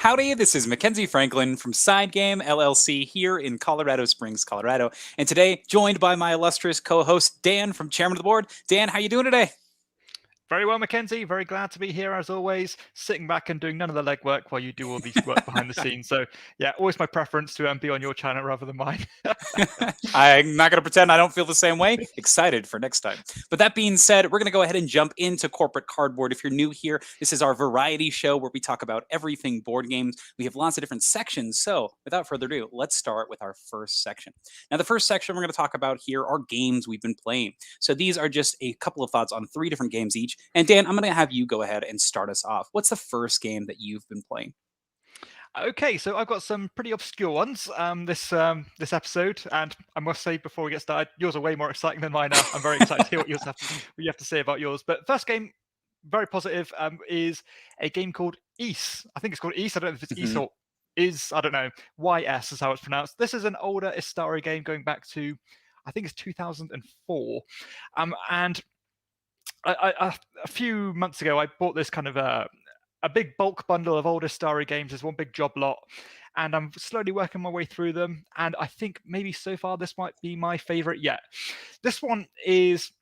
Howdy, this is Mackenzie Franklin from SideGame LLC here in Colorado Springs, Colorado. And today, joined by my illustrious co-host, Dan from Chairman of the Board. Dan, how you doing today? Very well, Mackenzie. Very glad to be here, as always, sitting back and doing none of the legwork while you do all these work behind the scenes. So, yeah, always my preference to be on your channel rather than mine. I'm not going to pretend I don't feel the same way. Excited for next time. But that being said, we're going to go ahead and jump into Corporate Cardboard. If you're new here, this is our variety show where we talk about everything board games. We have lots of different sections. So, without further ado, let's start with our first section. Now, the first section we're going to talk about here are games we've been playing. So, these are just a couple of thoughts on 3 different games each. And Dan, I'm going to have you go ahead and start us off. What's the first game that you've been playing? Okay, so I've got some pretty obscure ones this episode, and I must say before we get started, yours are way more exciting than mine are. I'm very excited to hear what you have to say about yours. But first game, very positive, is a game called Ys. I think it's called Ys. I don't know if it's Ys or Is. I don't know. YS is how it's pronounced. This is an older Istari game going back to, I think it's 2004, and a few months ago, I bought this kind of a big bulk bundle of older Starry games as one big job lot, and I'm slowly working my way through them. And I think maybe so far this might be my favorite yet. This one is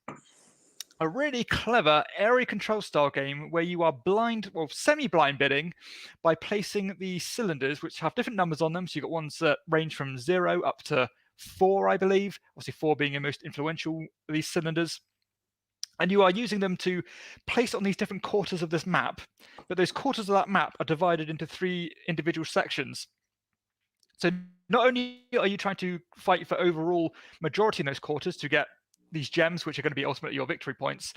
a really clever area control style game where you are blind, well, semi-blind bidding by placing the cylinders, which have different numbers on them. So you've got ones that range from 0 up to 4, I believe. Obviously 4 being the most influential of these cylinders. And you are using them to place on these different quarters of this map. But those quarters of that map are divided into 3 individual sections. So not only are you trying to fight for overall majority in those quarters to get these gems, which are going to be ultimately your victory points,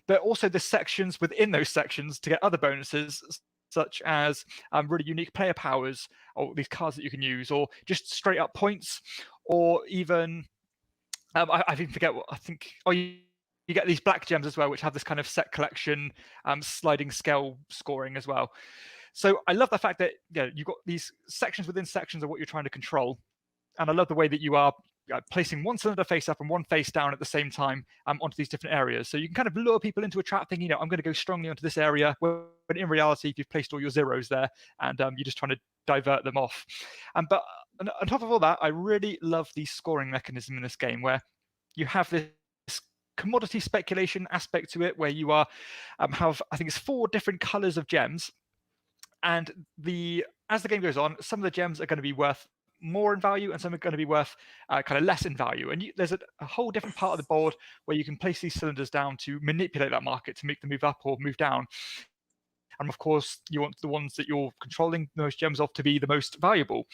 but also the sections within those sections to get other bonuses, such as really unique player powers, or these cards that you can use, or just straight up points, or even, I even forget what, I think, you get these black gems as well, which have this kind of set collection, sliding scale scoring as well. So I love the fact that you've got these sections within sections of what you're trying to control. And I love the way that you are placing one cylinder face up and one face down at the same time onto these different areas. So you can kind of lure people into a trap thinking, I'm going to go strongly onto this area, when in reality, you've placed all your zeros there and you're just trying to divert them off. But on top of all that, I really love the scoring mechanism in this game where you have this commodity speculation aspect to it, where you are have, I think it's 4 different colors of gems, and as the game goes on, some of the gems are going to be worth more in value and some are going to be worth kind of less in value. And there's a whole different part of the board where you can place these cylinders down to manipulate that market to make them move up or move down. And of course, you want the ones that you're controlling those gems off to be the most valuable.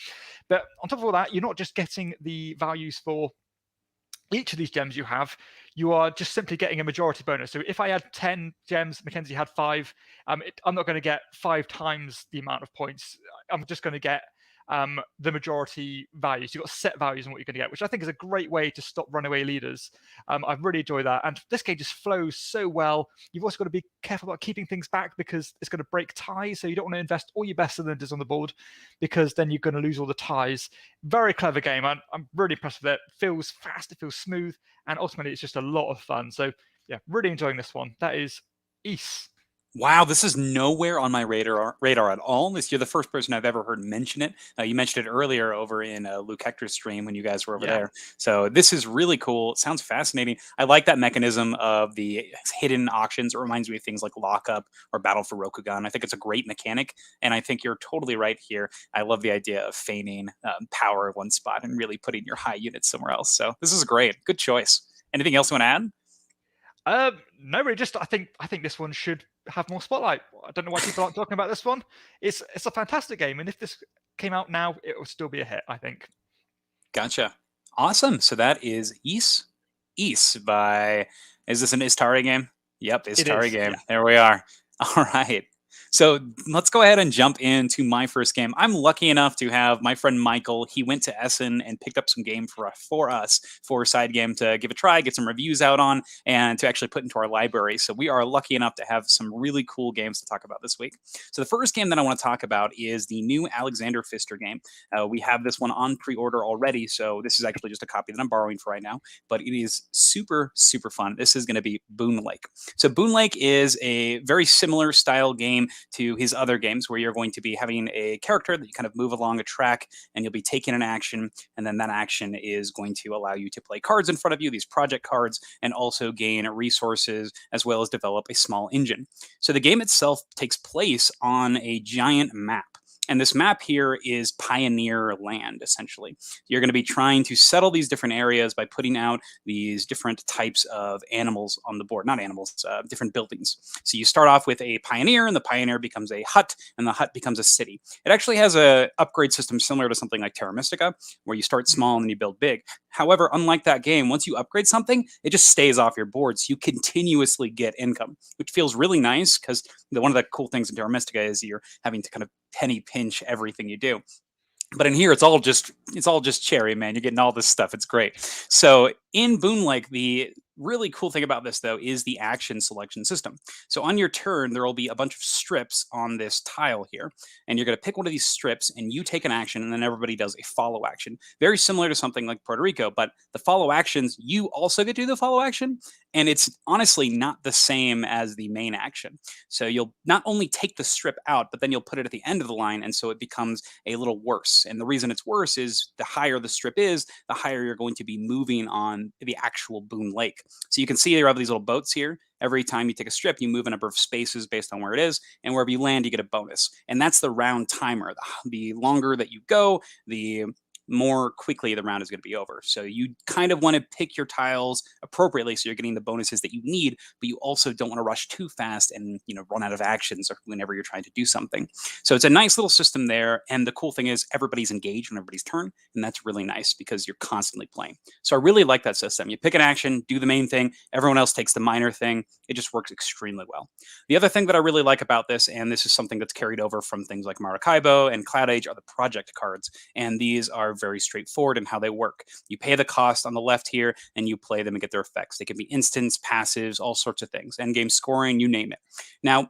But on top of all that, you're not just getting the values for each of these gems you are just simply getting a majority bonus. So if I had 10 gems, Mackenzie had 5, I'm not going to get 5 times the amount of points. I'm just going to get the majority values. You've got set values on what you're going to get, which I think is a great way to stop runaway leaders. I've really enjoyed that. And this game just flows so well. You've also got to be careful about keeping things back because it's going to break ties. So you don't want to invest all your best cylinders on the board because then you're going to lose all the ties. Very clever game. I'm really impressed with it. It feels fast, it feels smooth, and ultimately it's just a lot of fun. So yeah, really enjoying this one. That is Ys. Wow, this is nowhere on my radar at all. You're the first person I've ever heard mention it. You mentioned it earlier over in Luke Hector's stream when you guys were over there. So this is really cool. It sounds fascinating. I like that mechanism of the hidden auctions. It reminds me of things like Lockup or Battle for Rokugan. I think it's a great mechanic, and I think you're totally right here. I love the idea of feigning power at one spot and really putting your high units somewhere else. So this is great. Good choice. Anything else you want to add? No, really. Just I think this one should have more spotlight. I don't know why people aren't talking about this one. It's a fantastic game, and if this came out now, it would still be a hit, I think. Gotcha. Awesome. So that is Ys. Is this an Istari game? Yep, Istari game. Yeah. There we are. All right. So let's go ahead and jump into my first game. I'm lucky enough to have my friend Michael. He went to Essen and picked up some game for us for SideGame to give a try, get some reviews out on, and to actually put into our library. So we are lucky enough to have some really cool games to talk about this week. So the first game that I want to talk about is the new Alexander Pfister game. We have this one on pre-order already, so this is actually just a copy that I'm borrowing for right now, but it is super, super fun. This is going to be BoonLake. So BoonLake is a very similar style game to his other games where you're going to be having a character that you kind of move along a track and you'll be taking an action, and then that action is going to allow you to play cards in front of you, these project cards, and also gain resources as well as develop a small engine. So the game itself takes place on a giant map. And this map here is Pioneer Land, essentially. You're going to be trying to settle these different areas by putting out these different types of animals on the board. Not animals, different buildings. So you start off with a Pioneer, and the Pioneer becomes a hut, and the hut becomes a city. It actually has an upgrade system similar to something like Terra Mystica, where you start small and then you build big. However, unlike that game, once you upgrade something, it just stays off your board. So you continuously get income, which feels really nice because one of the cool things in Terra Mystica is you're having to kind of penny pinch everything you do. But in here, it's all just cherry, man. You're getting all this stuff. It's great. So in BoonLake, the really cool thing about this, though, is the action selection system. So on your turn, there will be a bunch of strips on this tile here, and you're going to pick one of these strips, and you take an action, and then everybody does a follow action. Very similar to something like Puerto Rico, but the follow actions, you also get to do the follow action, and it's honestly not the same as the main action. So you'll not only take the strip out, but then you'll put it at the end of the line, and so it becomes a little worse. And the reason it's worse is the higher the strip is, the higher you're going to be moving on the actual BoonLake. So you can see there are these little boats here. Every time you take a strip, you move a number of spaces based on where it is, and wherever you land, you get a bonus. And that's the round timer. The longer that you go, the more quickly the round is going to be over. So you kind of want to pick your tiles appropriately so you're getting the bonuses that you need, but you also don't want to rush too fast and run out of actions or whenever you're trying to do something. So it's a nice little system there, and the cool thing is everybody's engaged on everybody's turn, and that's really nice because you're constantly playing. So I really like that system. You pick an action, do the main thing, everyone else takes the minor thing. It just works extremely well. The other thing that I really like about this, and this is something that's carried over from things like Maracaibo and Cloud Age, are the project cards, and these are very straightforward in how they work. You pay the cost on the left here, and you play them and get their effects. They can be instants, passives, all sorts of things, endgame scoring, you name it. Now,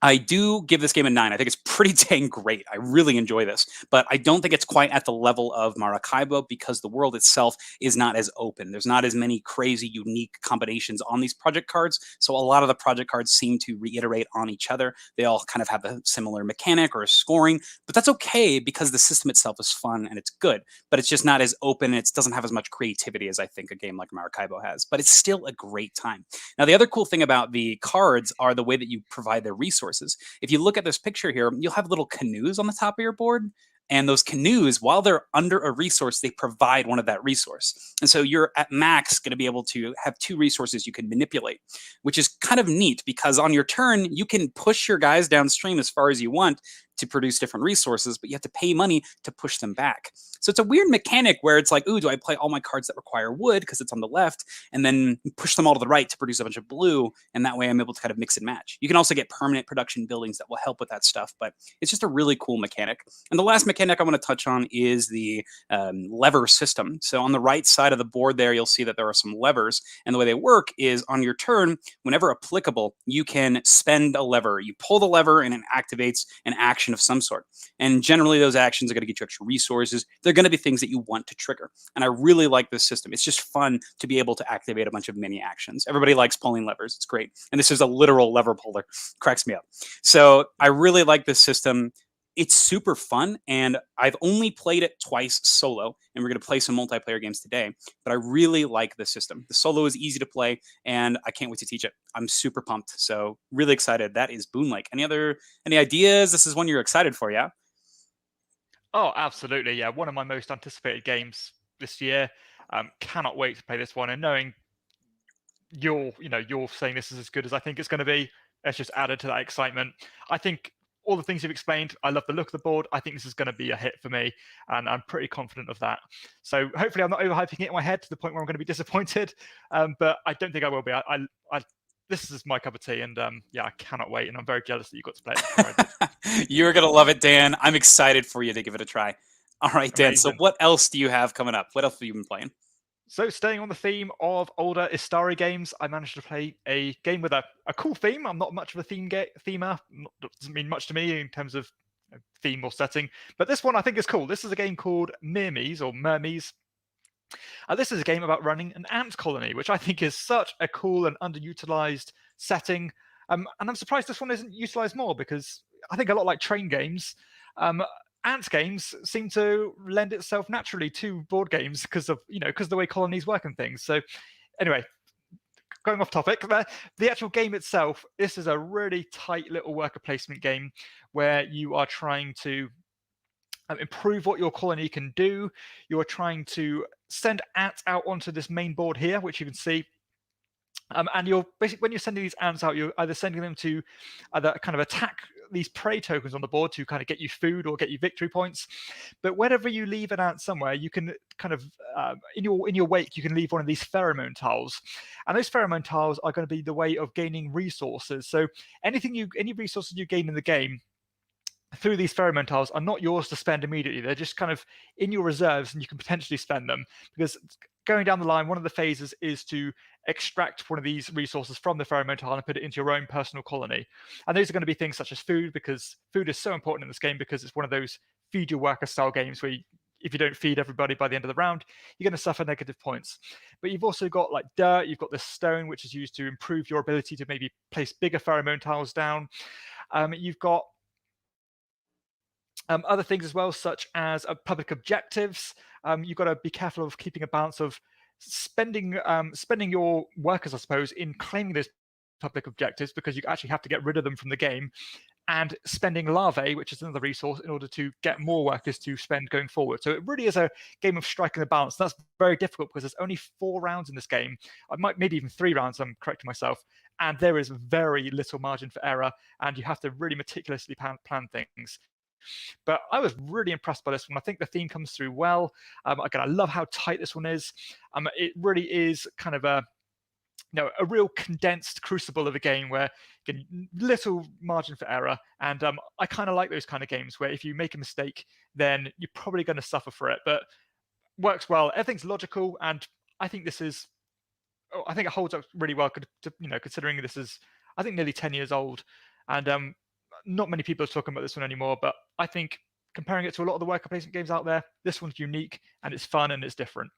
I do give this game a 9. I think it's pretty dang great. I really enjoy this, but I don't think it's quite at the level of Maracaibo because the world itself is not as open. There's not as many crazy, unique combinations on these project cards, so a lot of the project cards seem to reiterate on each other. They all kind of have a similar mechanic or a scoring, but that's okay because the system itself is fun and it's good, but it's just not as open. It doesn't have as much creativity as I think a game like Maracaibo has, but it's still a great time. Now, the other cool thing about the cards are the way that you provide their resources. If you look at this picture here, you'll have little canoes on the top of your board. And those canoes, while they're under a resource, they provide one of that resource. And so you're at max going to be able to have 2 resources you can manipulate, which is kind of neat because on your turn, you can push your guys downstream as far as you want to produce different resources, but you have to pay money to push them back. So it's a weird mechanic where it's like, ooh, do I play all my cards that require wood because it's on the left and then push them all to the right to produce a bunch of blue, and that way I'm able to kind of mix and match. You can also get permanent production buildings that will help with that stuff, but it's just a really cool mechanic. And the last mechanic I want to touch on is the lever system. So on the right side of the board there, you'll see that there are some levers, and the way they work is on your turn, whenever applicable, you can spend a lever. You pull the lever and it activates an action of some sort. And generally those actions are going to get you extra resources. They're going to be things that you want to trigger. And I really like this system. It's just fun to be able to activate a bunch of mini actions. Everybody likes pulling levers. It's great. And this is a literal lever puller. Cracks me up. So I really like this system. It's super fun, and I've only played it twice solo, and we're going to play some multiplayer games today, but I really like the system. The solo is easy to play, and I can't wait to teach it. I'm super pumped, so really excited. That is BoonLake. Any ideas? This is one you're excited for, yeah? Oh, absolutely, yeah. One of my most anticipated games this year. Cannot wait to play this one, and knowing you're saying this is as good as I think it's going to be, it's just added to that excitement. I think all the things you've explained, I love the look of the board. I think this is going to be a hit for me, and I'm pretty confident of that. So hopefully I'm not overhyping it in my head to the point where I'm going to be disappointed, but I don't think I will be. This is my cup of tea, and yeah, I cannot wait, and I'm very jealous that you got to play it. You're going to love it, Dan. I'm excited for you to give it a try. All right, Dan, Amazing. so what else do you have coming up? What else have you been playing? So staying on the theme of older Istari games, I managed to play a game with a cool theme. I'm not much of a themer. Doesn't mean much to me in terms of theme or setting. But this one I think is cool. This is a game called Myrmes or Myrmes. This is a game about running an ant colony, which I think is such a cool and underutilized setting. And I'm surprised this one isn't utilized more, because I think a lot like train games, ant games seem to lend itself naturally to board games because of the way colonies work and things. So anyway, going off topic, the actual game itself, this is a really tight little worker placement game where you are trying to improve what your colony can do. You're trying to send ants out onto this main board here, which you can see. And you're basically, when you're sending these ants out, you're either sending them to either kind of attack these prey tokens on the board to kind of get you food or get you victory points. But whenever you leave an ant somewhere, you can kind of in your wake, you can leave one of these pheromone tiles, and those pheromone tiles are going to be the way of gaining resources. So any resources you gain in the game through these pheromone tiles are not yours to spend immediately. They're just kind of in your reserves, and you can potentially spend them, because going down the line, one of the phases is to extract one of these resources from the pheromone tile and put it into your own personal colony. And those are going to be things such as food, because food is so important in this game, because it's one of those feed your worker style games where if you don't feed everybody by the end of the round, you're going to suffer negative points. But you've also got like dirt, you've got this stone, which is used to improve your ability to maybe place bigger pheromone tiles down. You've got other things as well, such as public objectives. You've got to be careful of keeping a balance of spending your workers, I suppose, in claiming those public objectives, because you actually have to get rid of them from the game, and spending larvae, which is another resource, in order to get more workers to spend going forward. So it really is a game of striking the balance. That's very difficult, because there's only 4 rounds in this game. Maybe even 3 rounds, I'm correcting myself. And there is very little margin for error, and you have to really meticulously plan things. But I was really impressed by this one. I think the theme comes through well. Again, I love how tight this one is. It really is kind of a real condensed crucible of a game where little margin for error. And I kind of like those kind of games where if you make a mistake, then you're probably going to suffer for it. But works well. Everything's logical, and I think this is. I think it holds up really well, considering this is, I think, nearly 10 years old, and not many people are talking about this one anymore. But I think comparing it to a lot of the worker placement games out there, this one's unique, and it's fun, and it's different.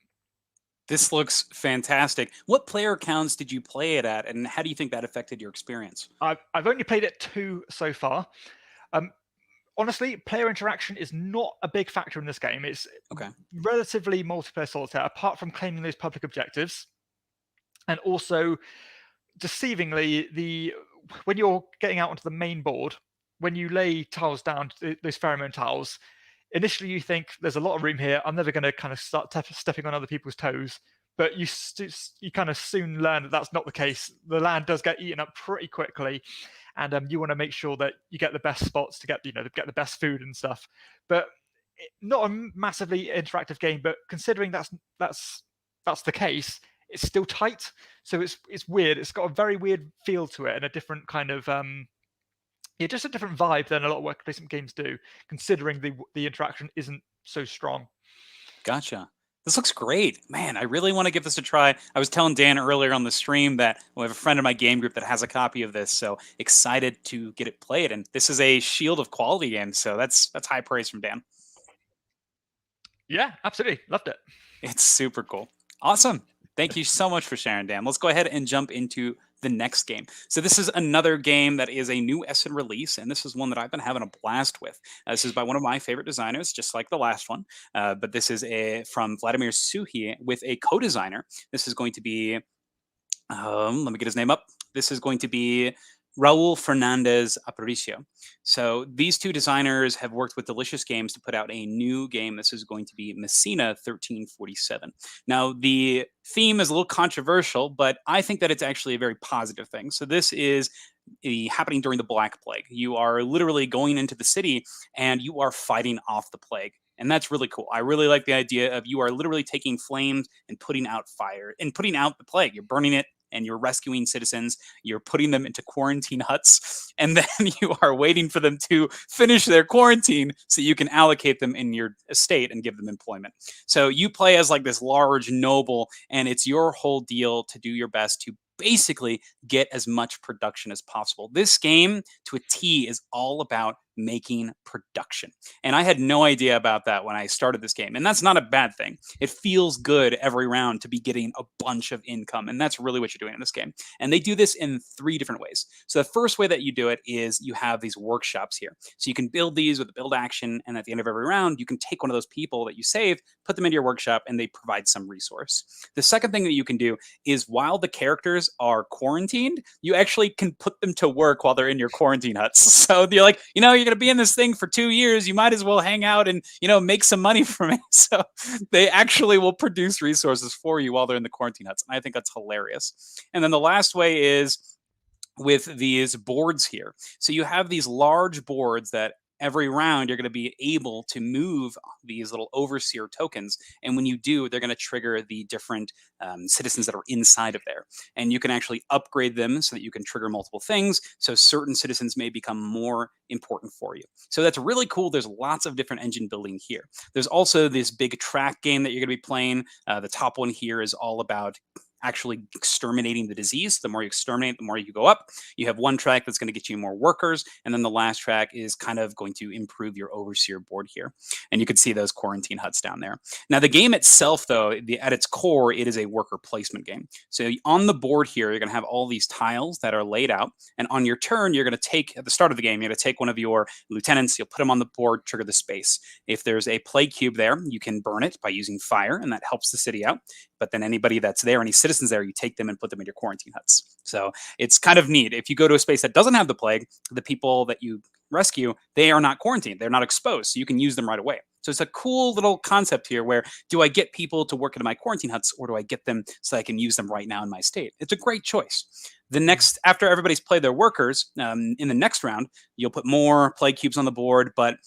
This looks fantastic. What player counts did you play it at, and how do you think that affected your experience? I've only played it 2 so far. Honestly, player interaction is not a big factor in this game. It's relatively multiplayer solitaire, apart from claiming those public objectives. And also, deceivingly, when you're getting out onto the main board, when you lay tiles down, those pheromone tiles, initially you think there's a lot of room here. I'm never going to kind of start stepping on other people's toes. But you kind of soon learn that that's not the case. The land does get eaten up pretty quickly, and you want to make sure that you get the best spots to get the best food and stuff. But not a massively interactive game. But considering that's the case, it's still tight. So it's weird. It's got a very weird feel to it, and a different kind of just a different vibe than a lot of worker placement games do, considering the interaction isn't so strong. Gotcha. This looks great. Man, I really want to give this a try. I was telling Dan earlier on the stream that we have a friend in my game group that has a copy of this, so excited to get it played. And this is a shield of quality game, so that's high praise from Dan. Yeah, absolutely. Loved it. It's super cool. Awesome. Thank you so much for sharing, Dan. Let's go ahead and jump into the next game. So this is another game that is a new Essen release, and this is one that I've been having a blast with. This is by one of my favorite designers, just like the last one. But this is from Vladimir Suhi with a co-designer. This is going to be, let me get his name up. This is going to be Raul Fernandez Aparicio. So these 2 designers have worked with Delicious Games to put out a new game. This is going to be Messina 1347. Now, the theme is a little controversial, but I think that it's actually a very positive thing. So this is happening during the Black Plague. You are literally going into the city and you are fighting off the plague. And that's really cool. I really like the idea of you are literally taking flames and putting out fire and putting out the plague. You're burning it, and you're rescuing citizens. You're putting them into quarantine huts, and then you are waiting for them to finish their quarantine so you can allocate them in your estate and give them employment. So you play as like this large noble, and it's your whole deal to do your best to basically get as much production as possible. This game, to a T, is all about making production. And I had no idea about that when I started this game. And that's not a bad thing. It feels good every round to be getting a bunch of income. And that's really what you're doing in this game. And they do this in 3 different ways. So the first way that you do it is you have these workshops here. So you can build these with a build action. And at the end of every round, you can take one of those people that you save, put them into your workshop, and they provide some resource. The second thing that you can do is while the characters are quarantined, you actually can put them to work while they're in your quarantine huts. So you're like, you're going to be in this thing for 2 years. You might as well hang out and, make some money from it. So they actually will produce resources for you while they're in the quarantine huts. And I think that's hilarious. And then the last way is with these boards here. So you have these large boards that every round you're going to be able to move these little overseer tokens, and when you do, they're going to trigger the different citizens that are inside of there, and you can actually upgrade them so that you can trigger multiple things, so certain citizens may become more important for you. So that's really cool. There's lots of different engine building here. There's also this big track game that you're going to be playing. The top one here is all about actually exterminating the disease. The more you exterminate, the more you go up. You have one track that's going to get you more workers, and then the last track is kind of going to improve your overseer board here. And you can see those quarantine huts down there. Now, the game itself, though, at its core, it is a worker placement game. So on the board here, you're going to have all these tiles that are laid out, and on your turn, you're going to take, at the start of the game, you're going to take one of your lieutenants, you'll put them on the board, trigger the space. If there's a plague cube there, you can burn it by using fire, and that helps the city out. But then anybody that's there, any citizens there, you take them and put them in your quarantine huts. So it's kind of neat. If you go to a space that doesn't have the plague, the people that you rescue, they are not quarantined. They're not exposed. So you can use them right away. So it's a cool little concept here where, do I get people to work into my quarantine huts, or do I get them so I can use them right now in my state? It's a great choice. The next, after everybody's played their workers, in the next round, you'll put more plague cubes on the board, but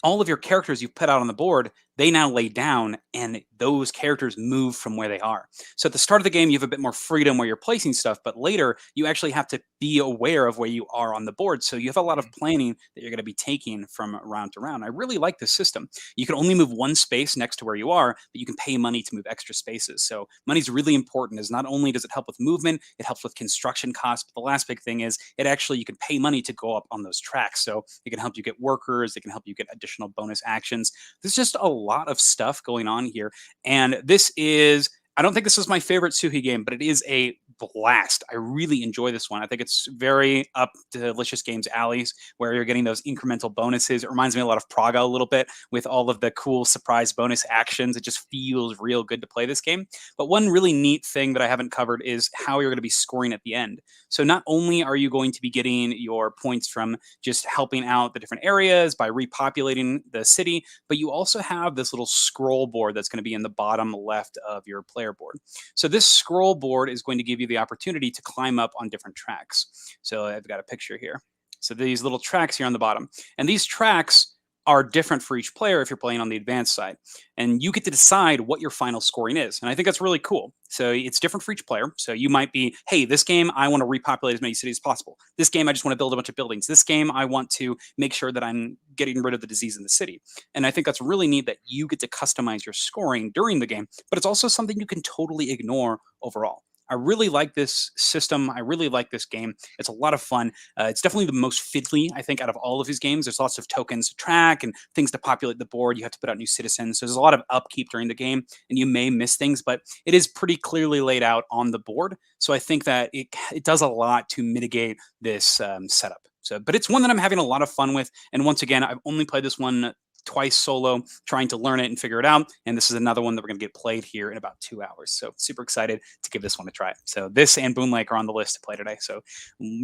all of your characters you've put out on the board, they now lay down, and those characters move from where they are. So at the start of the game, you have a bit more freedom where you're placing stuff, but later you actually have to be aware of where you are on the board. So you have a lot of planning that you're going to be taking from round to round. I really like this system. You can only move one space next to where you are, but you can pay money to move extra spaces. So money's really important, as not only does it help with movement, it helps with construction costs, but the last big thing is it actually, you can pay money to go up on those tracks. So it can help you get workers, it can help you get additional bonus actions. There's just a lot of stuff going on here. And this is, I don't think this is my favorite Suhi game, but it is a blast. I really enjoy this one. I think it's very up to Delicious Games alleys, where you're getting those incremental bonuses. It reminds me a lot of Praga a little bit, with all of the cool surprise bonus actions. It just feels real good to play this game. But one really neat thing that I haven't covered is how you're going to be scoring at the end. So not only are you going to be getting your points from just helping out the different areas by repopulating the city, but you also have this little scroll board that's going to be in the bottom left of your player board. So this scroll board is going to give you the opportunity to climb up on different tracks. So I've got a picture here. So these little tracks here on the bottom, and these tracks are different for each player if you're playing on the advanced side. And you get to decide what your final scoring is. And I think that's really cool. So it's different for each player. So you might be, hey, this game, I want to repopulate as many cities as possible. This game, I just want to build a bunch of buildings. This game, I want to make sure that I'm getting rid of the disease in the city. And I think that's really neat that you get to customize your scoring during the game, but it's also something you can totally ignore overall. I really like this system. I really like this game. It's a lot of fun. It's definitely the most fiddly, I think, out of all of his games. There's lots of tokens to track and things to populate the board. You have to put out new citizens. So there's a lot of upkeep during the game, and you may miss things, but it is pretty clearly laid out on the board. So I think that it does a lot to mitigate this setup. So, but it's one that I'm having a lot of fun with. And once again, I've only played this one twice solo, trying to learn it and figure it out. And this is another one that we're going to get played here in about 2 hours. So super excited to give this one a try. So this and BoonLake are on the list to play today. So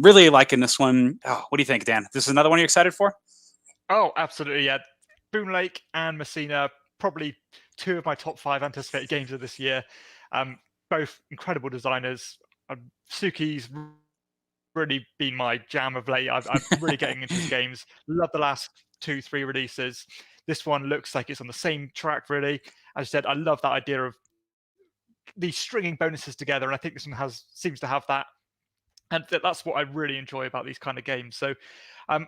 really liking this one. Oh, what do you think, Dan? This is another one you're excited for? Oh, absolutely. Yeah. BoonLake and Messina, probably 2 of my top 5 anticipated games of this year. Both incredible designers. Suki's really been my jam of late. I'm really getting into his games. Love the last 2-3 releases. This one looks like it's on the same track, really. As I said, I love that idea of these stringing bonuses together, and I think this one seems to have that. And that's what I really enjoy about these kind of games. So I'm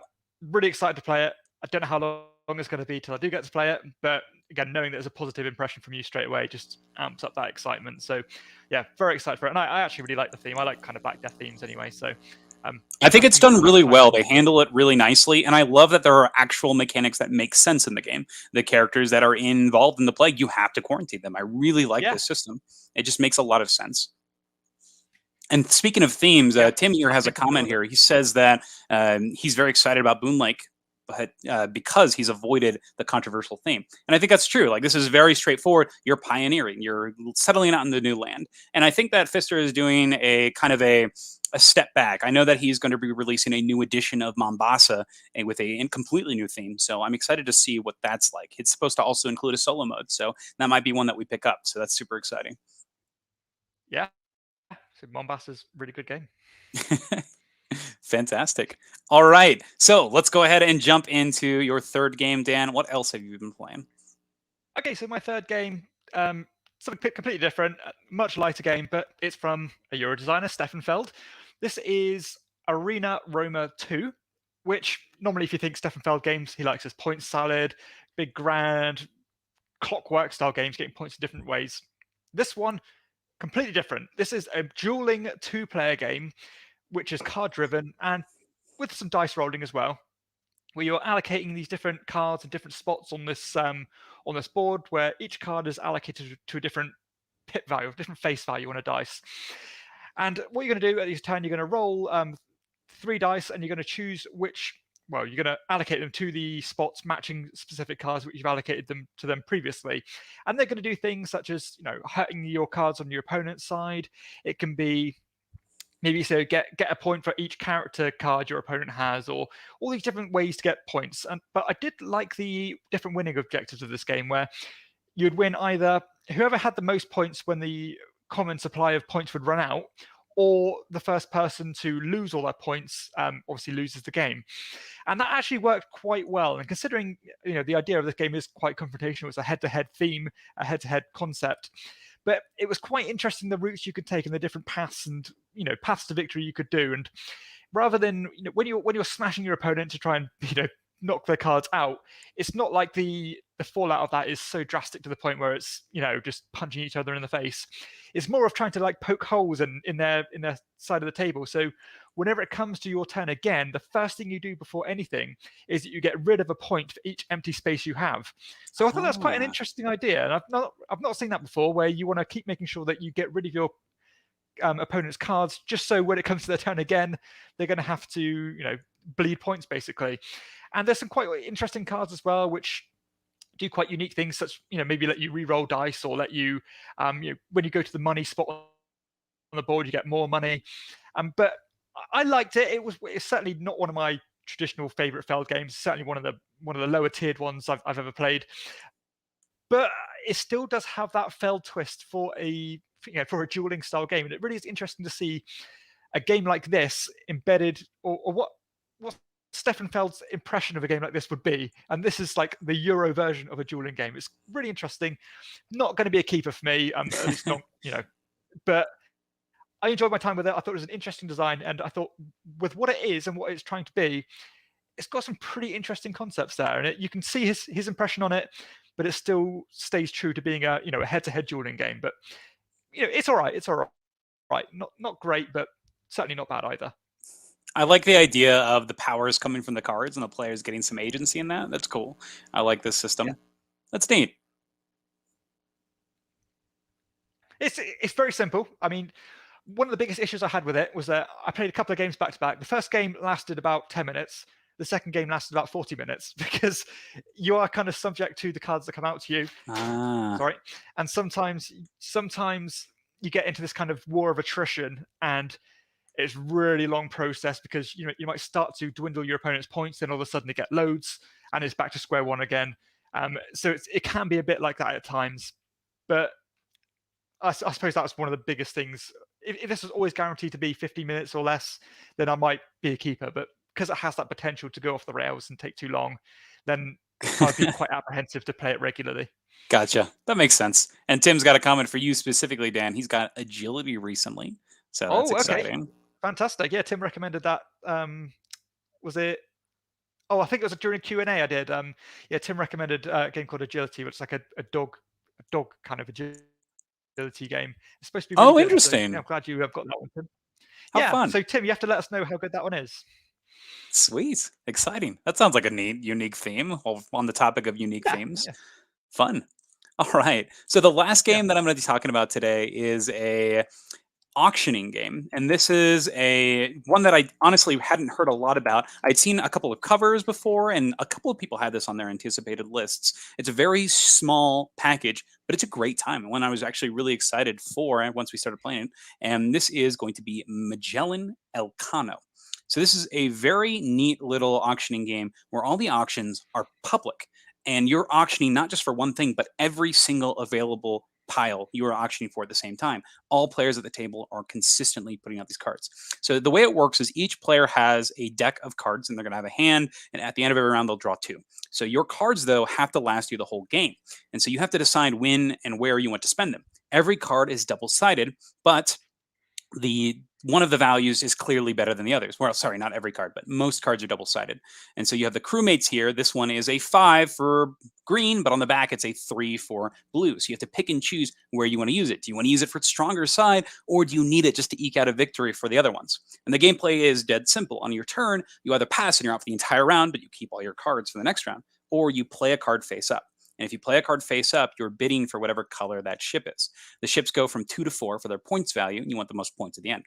really excited to play it. I don't know how long it's going to be till I do get to play it, but again, knowing that there's a positive impression from you straight away just amps up that excitement. So yeah, very excited for it. And I actually really like the theme. I like kind of Black Death themes anyway. So I think it's done really well. They handle it really nicely, and I love that there are actual mechanics that make sense in the game. The characters that are involved in the play, you have to quarantine them. I really like this system. It just makes a lot of sense. And speaking of themes, Tim here has a comment here. He says that he's very excited about BoonLake, but because he's avoided the controversial theme. And I think that's true. Like, this is very straightforward. You're pioneering. You're settling out in the new land. And I think that Pfister is doing a kind of a step back. I know that he's going to be releasing a new edition of Mombasa with a completely new theme. So I'm excited to see what that's like. It's supposed to also include a solo mode. So that might be one that we pick up. So that's super exciting. Yeah. So Mombasa's a really good game. Fantastic. All right. So let's go ahead and jump into your third game, Dan. What else have you been playing? Okay, so my third game, something completely different, much lighter game, but it's from a Euro designer, Stefan Feld. This is Arena Roma II, which normally if you think Stefan Feld games, he likes his point salad, big grand, clockwork style games, getting points in different ways. This one, completely different. This is a dueling two-player game, which is card-driven and with some dice rolling as well, where you're allocating these different cards and different spots on this board, where each card is allocated to a different pip value, different face value on a dice. And what you're going to do at each turn, you're going to roll 3 dice, and you're going to choose which. Well, you're going to allocate them to the spots matching specific cards which you've allocated them to them previously. And they're going to do things such as, hurting your cards on your opponent's side. It can be maybe so get a point for each character card your opponent has, or all these different ways to get points. But I did like the different winning objectives of this game, where you'd win either whoever had the most points when the common supply of points would run out, or the first person to lose all their points obviously loses the game. And that actually worked quite well. And considering the idea of this game is quite confrontational, it's a head-to-head theme, a head-to-head concept. But it was quite interesting, the routes you could take and the different paths and paths to victory you could do. And rather than when you're smashing your opponent to try and knock their cards out, it's not like the fallout of that is so drastic to the point where it's just punching each other in the face. It's more of trying to poke holes in their side of the table. So whenever it comes to your turn again, the first thing you do before anything is that you get rid of a point for each empty space you have. So I thought that's quite an interesting idea, and I've not seen that before, where you want to keep making sure that you get rid of your opponent's cards, just so when it comes to their turn again, they're going to have to bleed points basically. And there's some quite interesting cards as well, which do quite unique things, such maybe let you re-roll dice, or let you when you go to the money spot on the board, you get more money. But I liked it. It's certainly not one of my traditional favorite Feld games. Certainly one of the lower tiered ones I've ever played. But it still does have that Feld twist for a dueling style game, and it really is interesting to see a game like this embedded, or what Stefan Feld's impression of a game like this would be. And this is like the Euro version of a dueling game. It's really interesting. Not going to be a keeper for me, at least not, but I enjoyed my time with it. I thought it was an interesting design, and I thought with what it is and what it's trying to be, it's got some pretty interesting concepts there. And you can see his impression on it, but it still stays true to being a head-to-head dueling game. But it's all right. It's all right. Not great, but certainly not bad either. I like the idea of the powers coming from the cards and the players getting some agency in that. That's cool. I like this system. Yeah. That's neat. It's very simple. I mean, one of the biggest issues I had with it was that I played a couple of games back to back. The first game lasted about 10 minutes. The second game lasted about 40 minutes, because you are kind of subject to the cards that come out to you. Sorry. And sometimes you get into this kind of war of attrition, and it's really long process, because you might start to dwindle your opponent's points, then all of a sudden they get loads and it's back to square one again. So it can be a bit like that at times. But I suppose that's one of the biggest things. If this was always guaranteed to be 50 minutes or less, then I might be a keeper. But because it has that potential to go off the rails and take too long, then I'd be quite apprehensive to play it regularly. Gotcha. That makes sense. And Tim's got a comment for you specifically, Dan. He's got agility recently, so that's exciting. Okay. Fantastic. Yeah, Tim recommended that. Was it? Oh, I think it was during Q&A I did. Yeah, Tim recommended a game called Agility, which is like a dog kind of agility game. It's supposed to be really good, interesting. so I'm glad you have got that one, Tim. How Yeah. fun. So Tim, you have to let us know how good that one is. Sweet. Exciting. That sounds like a neat, unique theme. Well, on the topic of unique themes. Yeah. Fun. All right. So the last Yeah. game that I'm going to be talking about today is a auctioning game, and this is a one that I honestly hadn't heard a lot about. I'd seen a couple of covers before, and a couple of people had this on their anticipated lists. It's a very small package, but it's a great time, and one I was actually really excited for once we started playing it. And this is going to be Magellan Elcano. So this is a very neat little auctioning game where all the auctions are public, and you're auctioning not just for one thing, but every single available pile you are auctioning for at the same time. All players at the table are consistently putting out these cards. So the way it works is each player has a deck of cards, and they're going to have a hand, and at the end of every round they'll draw two. So your cards though have to last you the whole game, and so you have to decide when and where you want to spend them. Every card is double-sided, but the one of the values is clearly better than the others. Well, sorry, not every card, but most cards are double-sided. And so you have the crewmates here. This one is a 5 for green, but on the back it's a 3 for blue. So you have to pick and choose where you want to use it. Do you want to use it for its stronger side, or do you need it just to eke out a victory for the other ones? And the gameplay is dead simple. On your turn, you either pass and you're out for the entire round, but you keep all your cards for the next round, or you play a card face up. And if you play a card face up, you're bidding for whatever color that ship is. The ships go from 2 to 4 for their points value, and you want the most points at the end.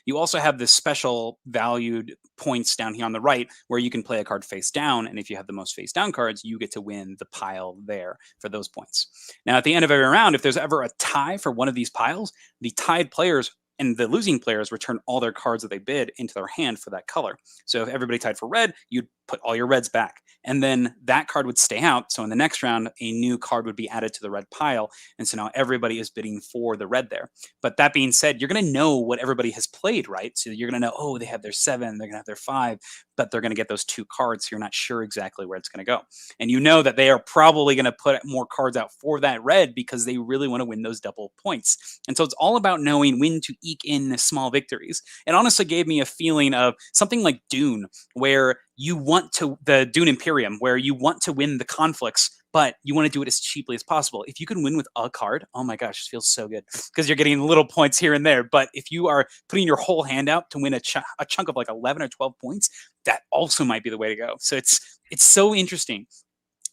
You also have this special valued points down here on the right where you can play a card face down, and if you have the most face down cards, you get to win the pile there for those points. Now, at the end of every round, if there's ever a tie for one of these piles, the tied players and the losing players return all their cards that they bid into their hand for that color. So if everybody tied for red, you'd put all your reds back. And then that card would stay out. So in the next round, a new card would be added to the red pile. And so now everybody is bidding for the red there. But that being said, you're going to know what everybody has played, right? So you're going to know, oh, they have their 7, they're going to have their 5, but they're going to get those 2 cards. So you're not sure exactly where it's going to go. And you know that they are probably going to put more cards out for that red because they really want to win those double points. And so it's all about knowing when to eke in small victories. It honestly gave me a feeling of something like Dune, where you want to, the Dune Imperium, where you want to win the conflicts, but you want to do it as cheaply as possible. If you can win with a card, oh my gosh, it feels so good because you're getting little points here and there. But if you are putting your whole hand out to win a chunk of like 11 or 12 points, that also might be the way to go. So it's so interesting.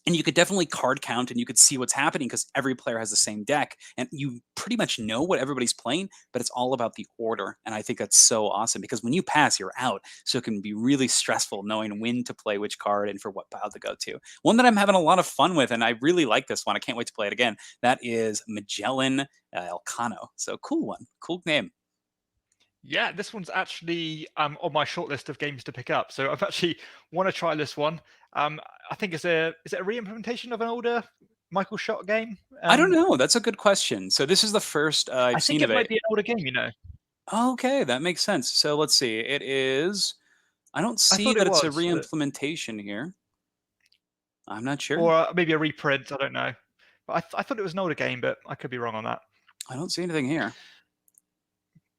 And you could definitely card count and you could see what's happening because every player has the same deck and you pretty much know what everybody's playing, but it's all about the order. And I think that's so awesome because when you pass, you're out. So it can be really stressful knowing when to play which card and for what pile to go to. One that I'm having a lot of fun with, and I really like this one. I can't wait to play it again. That is Magellan Elcano. So cool one. Cool name. Yeah, this one's actually on my short list of games to pick up. So I've actually want to try this one. I think is it a re-implementation of an older Michael Schott game? I don't know. That's a good question. So this is the first I've seen of it. I think it might be an older game, you know. Okay, that makes sense. So let's see. It is. I don't see that it's a re-implementation here. I'm not sure. Or maybe a reprint. I don't know. But I thought it was an older game, but I could be wrong on that. I don't see anything here.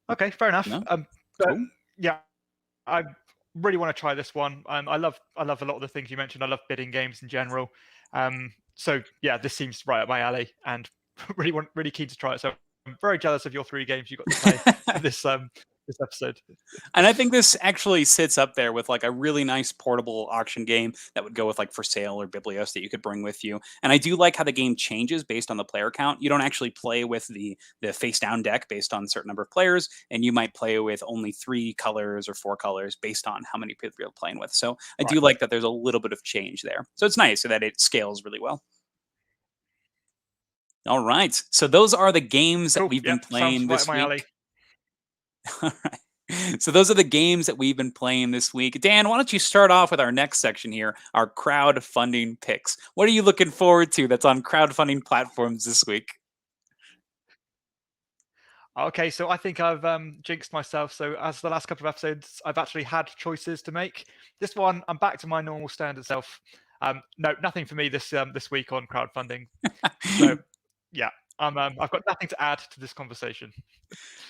Okay, fair enough. No? But Cool. yeah, I really want to try this one. I love a lot of the things you mentioned. I love bidding games in general. So yeah, this seems right up my alley, and really keen to try it. So I'm very jealous of your 3 games you got to play this episode. And I think this actually sits up there with like a really nice portable auction game that would go with like For Sale or Biblios that you could bring with you. And I do like how the game changes based on the player count. You don't actually play with the face down deck based on a certain number of players, and you might play with only 3 colors or 4 colors based on how many people you're playing with. So I do like that there's a little bit of change there. So it's nice so that it scales really well. All right. So those are the games that we've been playing this week. All right. So those are the games that we've been playing this week. Dan, why don't you start off with our next section here, our crowdfunding picks. What are you looking forward to that's on crowdfunding platforms this week? Okay, so I think I've jinxed myself. So as the last couple of episodes, I've actually had choices to make. This one, I'm back to my normal standard self. No, nothing for me this week on crowdfunding. So yeah, I've got nothing to add to this conversation.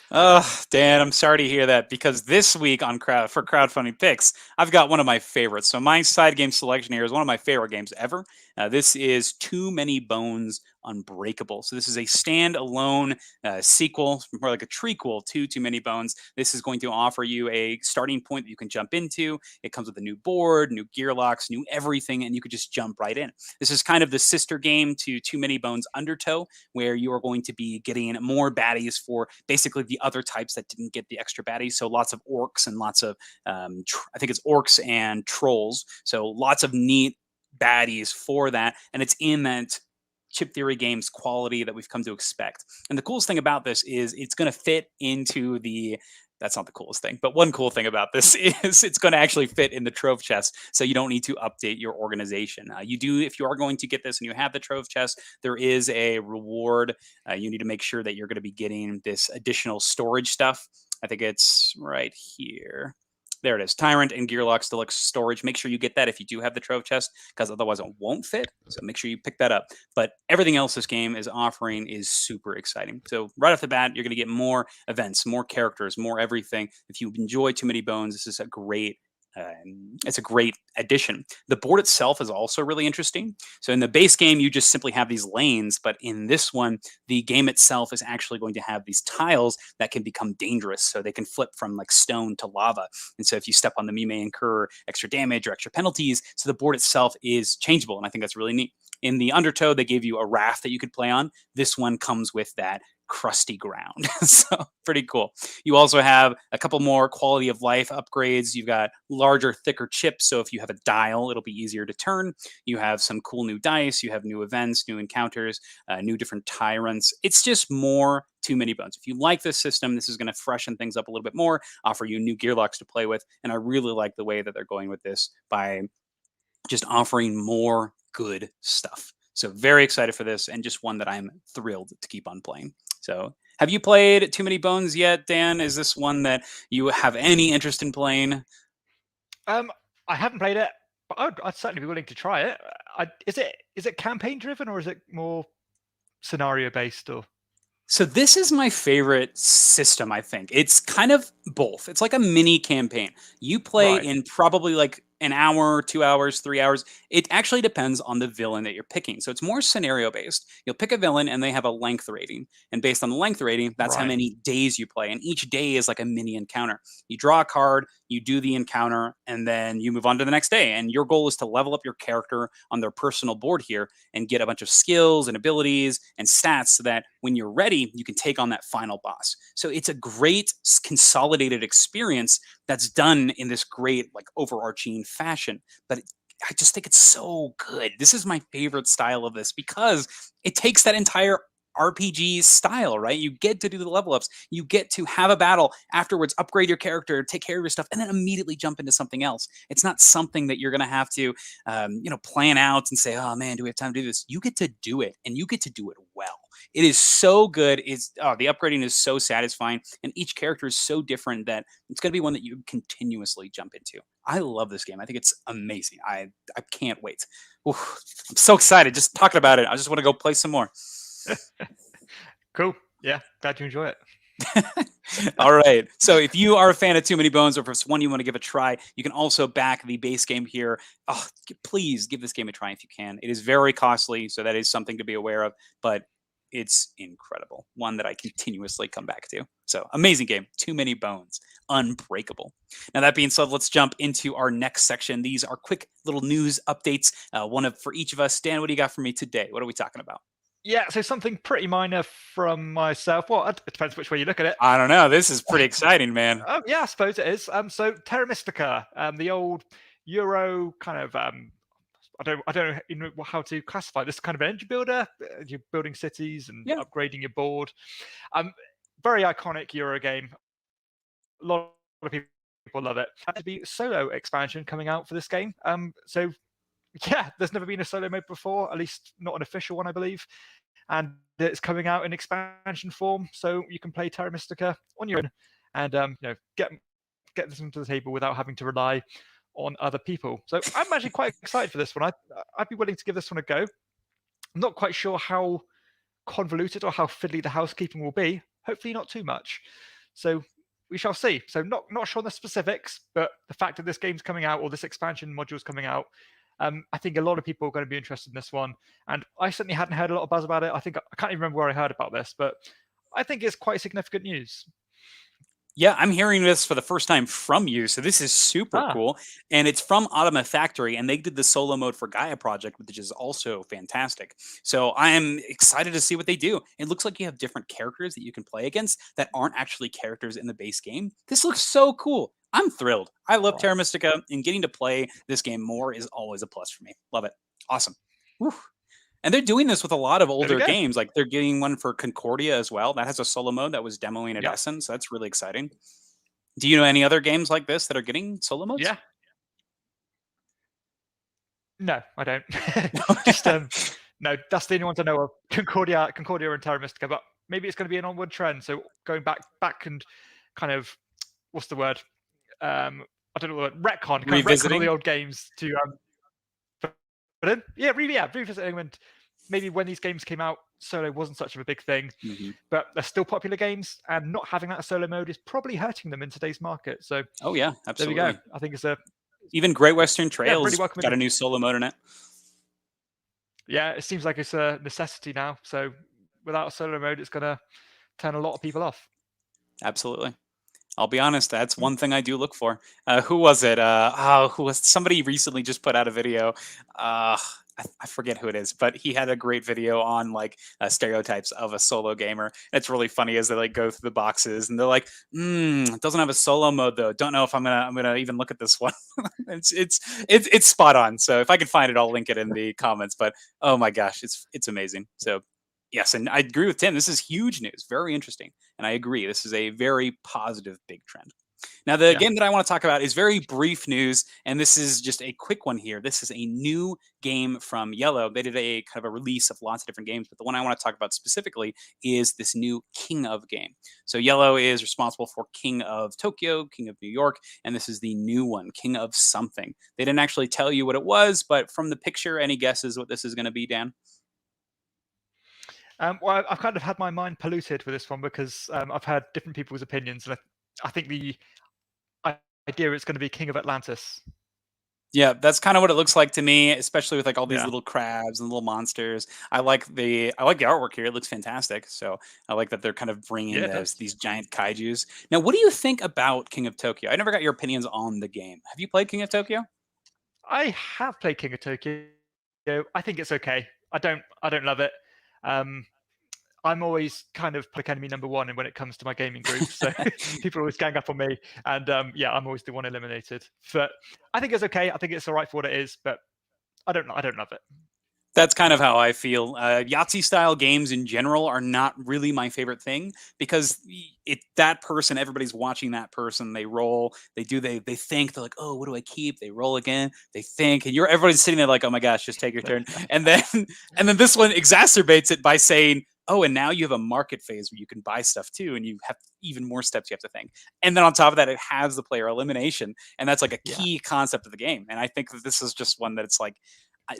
Oh, Dan, I'm sorry to hear that because this week on for crowdfunding picks, I've got one of my favorites. So my side game selection here is one of my favorite games ever. This is Too Many Bones Unbreakable. So this is a standalone sequel, more like a trequel to Too Many Bones. This is going to offer you a starting point that you can jump into. It comes with a new board, new gear locks, new everything, and you could just jump right in. This is kind of the sister game to Too Many Bones Undertow, where you are going to be getting more baddies for basically the other types that didn't get the extra baddies. So lots of orcs and lots of, I think it's orcs and trolls. So lots of neat baddies for that. And it's in that Chip Theory Games quality that we've come to expect. And the coolest thing about this is it's going to fit into the, that's not the coolest thing, but one cool thing about this is it's going to actually fit in the trove chest, so you don't need to update your organization. You do, if you are going to get this and you have the trove chest, there is a reward. You need to make sure that you're going to be getting this additional storage stuff. I think it's right here. There it is. Tyrant and Gearlock's Deluxe Storage. Make sure you get that if you do have the trove chest, because otherwise it won't fit. So make sure you pick that up. But everything else this game is offering is super exciting. So right off the bat, you're going to get more events, more characters, more everything. If you enjoy Too Many Bones, this is a great it's a great addition. The board itself is also really interesting. So in the base game, you just simply have these lanes, but in this one, the game itself is actually going to have these tiles that can become dangerous. So they can flip from like stone to lava. And so if you step on them, you may incur extra damage or extra penalties. So the board itself is changeable. And I think that's really neat. In the Undertow, they gave you a raft that you could play on. This one comes with that crusty ground. So pretty cool. You also have a couple more quality of life upgrades. You've got larger, thicker chips. So if you have a dial, it'll be easier to turn. You have some cool new dice. You have new events, new encounters, new different tyrants. It's just more Too Many Bones. If you like this system, this is going to freshen things up a little bit more, offer you new gear locks to play with. And I really like the way that they're going with this by just offering more good stuff. So very excited for this, and just one that I'm thrilled to keep on playing. So have you played Too Many Bones yet, Dan? Is this one that you have any interest in playing? I haven't played it, but I'd certainly be willing to try it. Is it campaign driven, or is it more scenario based? Or so this is my favorite system, I think. It's kind of both. It's like a mini campaign. You play right. in probably like an hour, 2 hours, 3 hours. It actually depends on the villain that you're picking. So it's more scenario based. You'll pick a villain and they have a length rating. And based on the length rating, that's how Right. many days you play. And each day is like a mini encounter. You draw a card, you do the encounter, and then you move on to the next day. And your goal is to level up your character on their personal board here and get a bunch of skills and abilities and stats so that when you're ready, you can take on that final boss. So it's a great consolidated experience that's done in this great, like, overarching fashion. But I just think it's so good. This is my favorite style of this because it takes that entire RPG style, right? You get to do the level ups, you get to have a battle afterwards, upgrade your character, take care of your stuff, and then immediately jump into something else. It's not something that you're going to have to, plan out and say, "Oh man, do we have time to do this?" You get to do it, and you get to do it well. It is so good. The upgrading is so satisfying, and each character is so different that it's going to be one that you continuously jump into. I love this game. I think it's amazing. I can't wait. Oof, I'm so excited just talking about it. I just want to go play some more. Cool. Yeah, glad you enjoy it. All right. So if you are a fan of Too Many Bones, or if it's one you want to give a try, you can also back the base game here. Oh, please give this game a try if you can. It is very costly, so that is something to be aware of, but it's incredible. One that I continuously come back to. So amazing game. Too Many Bones. Unbreakable. Now, that being said, let's jump into our next section. These are quick little news updates, for each of us. Dan, what do you got for me today? What are we talking about? Yeah, so something pretty minor from myself. Well, it depends which way you look at it. I don't know. This is pretty exciting, man. Oh, yeah, I suppose it is. So Terra Mystica, the old Euro kind of I don't know how to classify this kind of engine builder. You're building cities and upgrading your board. Very iconic Euro game. A lot of people love it. There'll be solo expansion coming out for this game. So yeah, there's never been a solo mode before, at least not an official one, I believe. And it's coming out in expansion form, so you can play Terra Mystica on your own and get this into the table without having to rely on other people. So I'm actually quite excited for this one. I'd be willing to give this one a go. I'm not quite sure how convoluted or how fiddly the housekeeping will be. Hopefully not too much. So we shall see. So not sure on the specifics, but the fact that this game's coming out or this expansion module's coming out, I think a lot of people are going to be interested in this one, and I certainly hadn't heard a lot of buzz about it. I can't even remember where I heard about this, but I think it's quite significant news. Yeah, I'm hearing this for the first time from you, so this is super cool. And it's from Automa Factory, and they did the solo mode for Gaia project, which is also fantastic. So I'm excited to see what they do. It looks like you have different characters that you can play against that aren't actually characters in the base game. This looks so cool. I'm thrilled. I love Terra Mystica, and getting to play this game more is always a plus for me. Love it. Awesome. Whew. And they're doing this with a lot of older games. Like they're getting one for Concordia as well. That has a solo mode that was demoing at Essen, so that's really exciting. Do you know any other games like this that are getting solo modes? Yeah. No, I don't. Just no, that's the only ones I know of. Concordia and Terra Mystica, but maybe it's going to be an onward trend. So going back and kind of, what's the word? I don't know the word. Retcon. Kind of retcon all the old games to revisiting, and maybe when these games came out, solo wasn't such of a big thing, but they're still popular games, and not having that solo mode is probably hurting them in today's market. So, oh yeah, absolutely. There we go. I think it's even Great Western Trails got a new solo mode in it. Yeah, it seems like it's a necessity now. So, without a solo mode, it's going to turn a lot of people off. Absolutely. I'll be honest, that's one thing I do look for. Who was it? Who was somebody recently just put out a video? I forget who it is, but he had a great video on like stereotypes of a solo gamer. And it's really funny as they like go through the boxes and they're like, it doesn't have a solo mode though. Don't know if I'm gonna even look at this one. it's spot on. So if I can find it, I'll link it in the comments. But oh my gosh, it's amazing. So yes, and I agree with Tim. This is huge news. Very interesting. And I agree. This is a very positive, big trend. Now, the game that I want to talk about is very brief news, and this is just a quick one here. This is a new game from Yellow. They did a kind of a release of lots of different games, but the one I want to talk about specifically is this new King of game. So Yellow is responsible for King of Tokyo, King of New York, and this is the new one, King of something. They didn't actually tell you what it was, but from the picture, any guesses what this is going to be, Dan? Well, I've kind of had my mind polluted with this one because I've heard different people's opinions, and I think the idea it's going to be King of Atlantis. Yeah, that's kind of what it looks like to me, especially with like all these little crabs and little monsters. I like the artwork here; it looks fantastic. So I like that they're kind of bringing these giant kaiju's. Now, what do you think about King of Tokyo? I never got your opinions on the game. Have you played King of Tokyo? I have played King of Tokyo. I think it's okay. I don't love it. I'm always kind of public enemy number one when it comes to my gaming group, so people always gang up on me, and I'm always the one eliminated. But I think it's okay. I think it's all right for what it is, but I don't love it. That's kind of how I feel. Yahtzee-style games in general are not really my favorite thing because that person, everybody's watching that person. They roll, they think, they're like, oh, what do I keep? They roll again, they think, and everybody's sitting there like, oh my gosh, just take your turn. And then this one exacerbates it by saying, oh, and now you have a market phase where you can buy stuff too, and you have even more steps you have to think. And then on top of that, it has the player elimination, and that's like a key concept of the game. And I think that this is just one that it's like,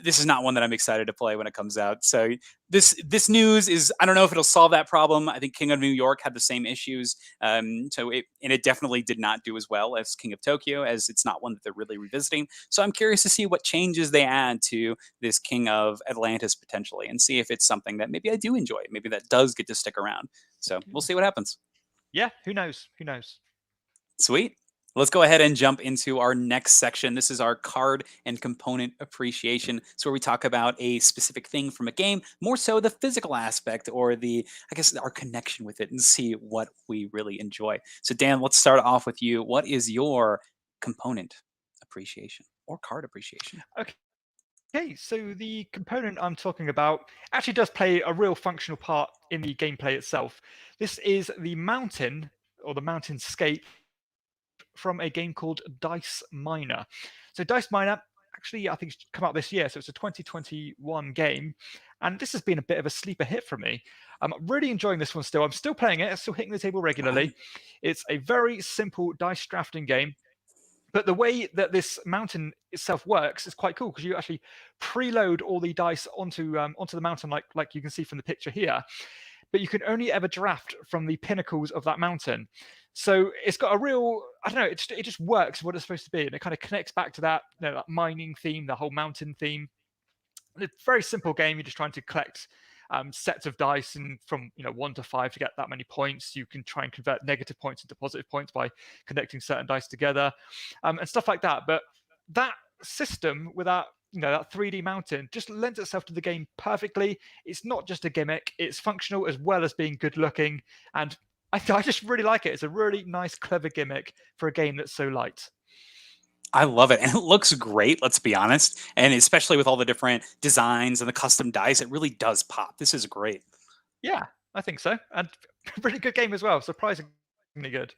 this is not one that I'm excited to play when it comes out. So this news is, I don't know if it'll solve that problem. I think King of New York had the same issues. So it definitely did not do as well as King of Tokyo, as it's not one that they're really revisiting. So I'm curious to see what changes they add to this King of Atlantis potentially, and see if it's something that maybe I do enjoy. Maybe that does get to stick around. So we'll see what happens. Yeah, who knows? Who knows? Sweet. Let's go ahead and jump into our next section. This is our card and component appreciation. It's where we talk about a specific thing from a game, more so the physical aspect or our connection with it, and see what we really enjoy. So Dan, let's start off with you. What is your component appreciation or card appreciation? Okay, so the component I'm talking about actually does play a real functional part in the gameplay itself. This is the mountain, or the mountainscape, from a game called Dice Miner. So Dice Miner, actually, I think it's come out this year, so it's a 2021 game, and this has been a bit of a sleeper hit for me. I'm really enjoying this one still. I'm still playing it, I'm still hitting the table regularly. It's a very simple dice drafting game, but the way that this mountain itself works is quite cool, because you actually preload all the dice onto the mountain, like you can see from the picture here. But you can only ever draft from the pinnacles of that mountain. So it's got a real, I don't know, it just works what it's supposed to be, and it kind of connects back to that, that mining theme, the whole mountain theme. It's a very simple game. You're just trying to collect sets of dice, and from 1 to 5 to get that many points. You can try and convert negative points into positive points by connecting certain dice together, and stuff like that. But that system with that that 3D mountain just lends itself to the game perfectly. It's not just a gimmick; it's functional as well as being good looking, and I just really like it. It's a really nice, clever gimmick for a game that's so light. I love it. And it looks great, let's be honest. And especially with all the different designs and the custom dice, it really does pop. This is great. Yeah, I think so. And really good game as well. Surprisingly good.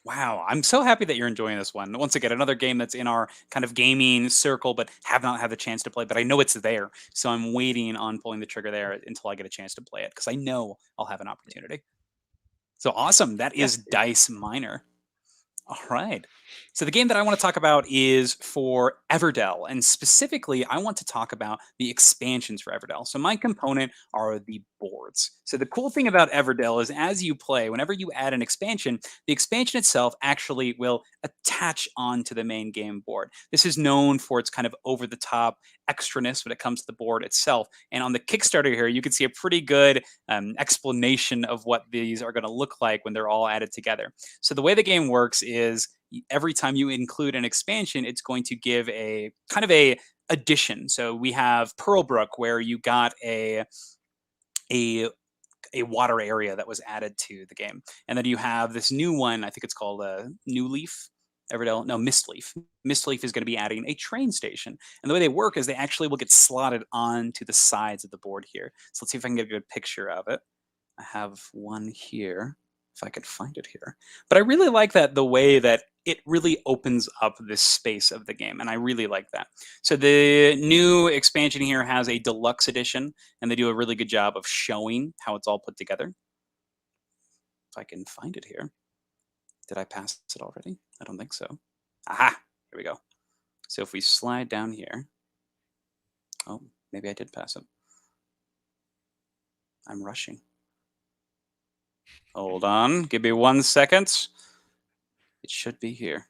Wow, I'm so happy that you're enjoying this one. Once again, another game that's in our kind of gaming circle, but have not had the chance to play. But I know it's there, so I'm waiting on pulling the trigger there until I get a chance to play it because I know I'll have an opportunity. So awesome! That is Dice Miner. All right. So the game that I want to talk about is for Everdell, and specifically, I want to talk about the expansions for Everdell. So my component are the boards. So the cool thing about Everdell is as you play, whenever you add an expansion, the expansion itself actually will attach onto the main game board. This is known for its kind of over-the-top extraness when it comes to the board itself. And on the Kickstarter here, you can see a pretty good explanation of what these are going to look like when they're all added together. So the way the game works is every time you include an expansion, it's going to give a kind of a addition. So we have Pearlbrook, where you got a water area that was added to the game, and then you have this new one. I think it's called New Leaf. Everdell, no, Mistleaf. Mistleaf is going to be adding a train station. And the way they work is they actually will get slotted onto the sides of the board here. So let's see if I can get a good picture of it. I have one here, if I could find it here. But I really like that the way that it really opens up this space of the game, and I really like that. So the new expansion here has a deluxe edition, and they do a really good job of showing how it's all put together. If I can find it here. Did I pass it already? I don't think so. Aha, here we go. So if we slide down here, oh, maybe I did pass it. I'm rushing. Hold on, give me 1 second. It should be here.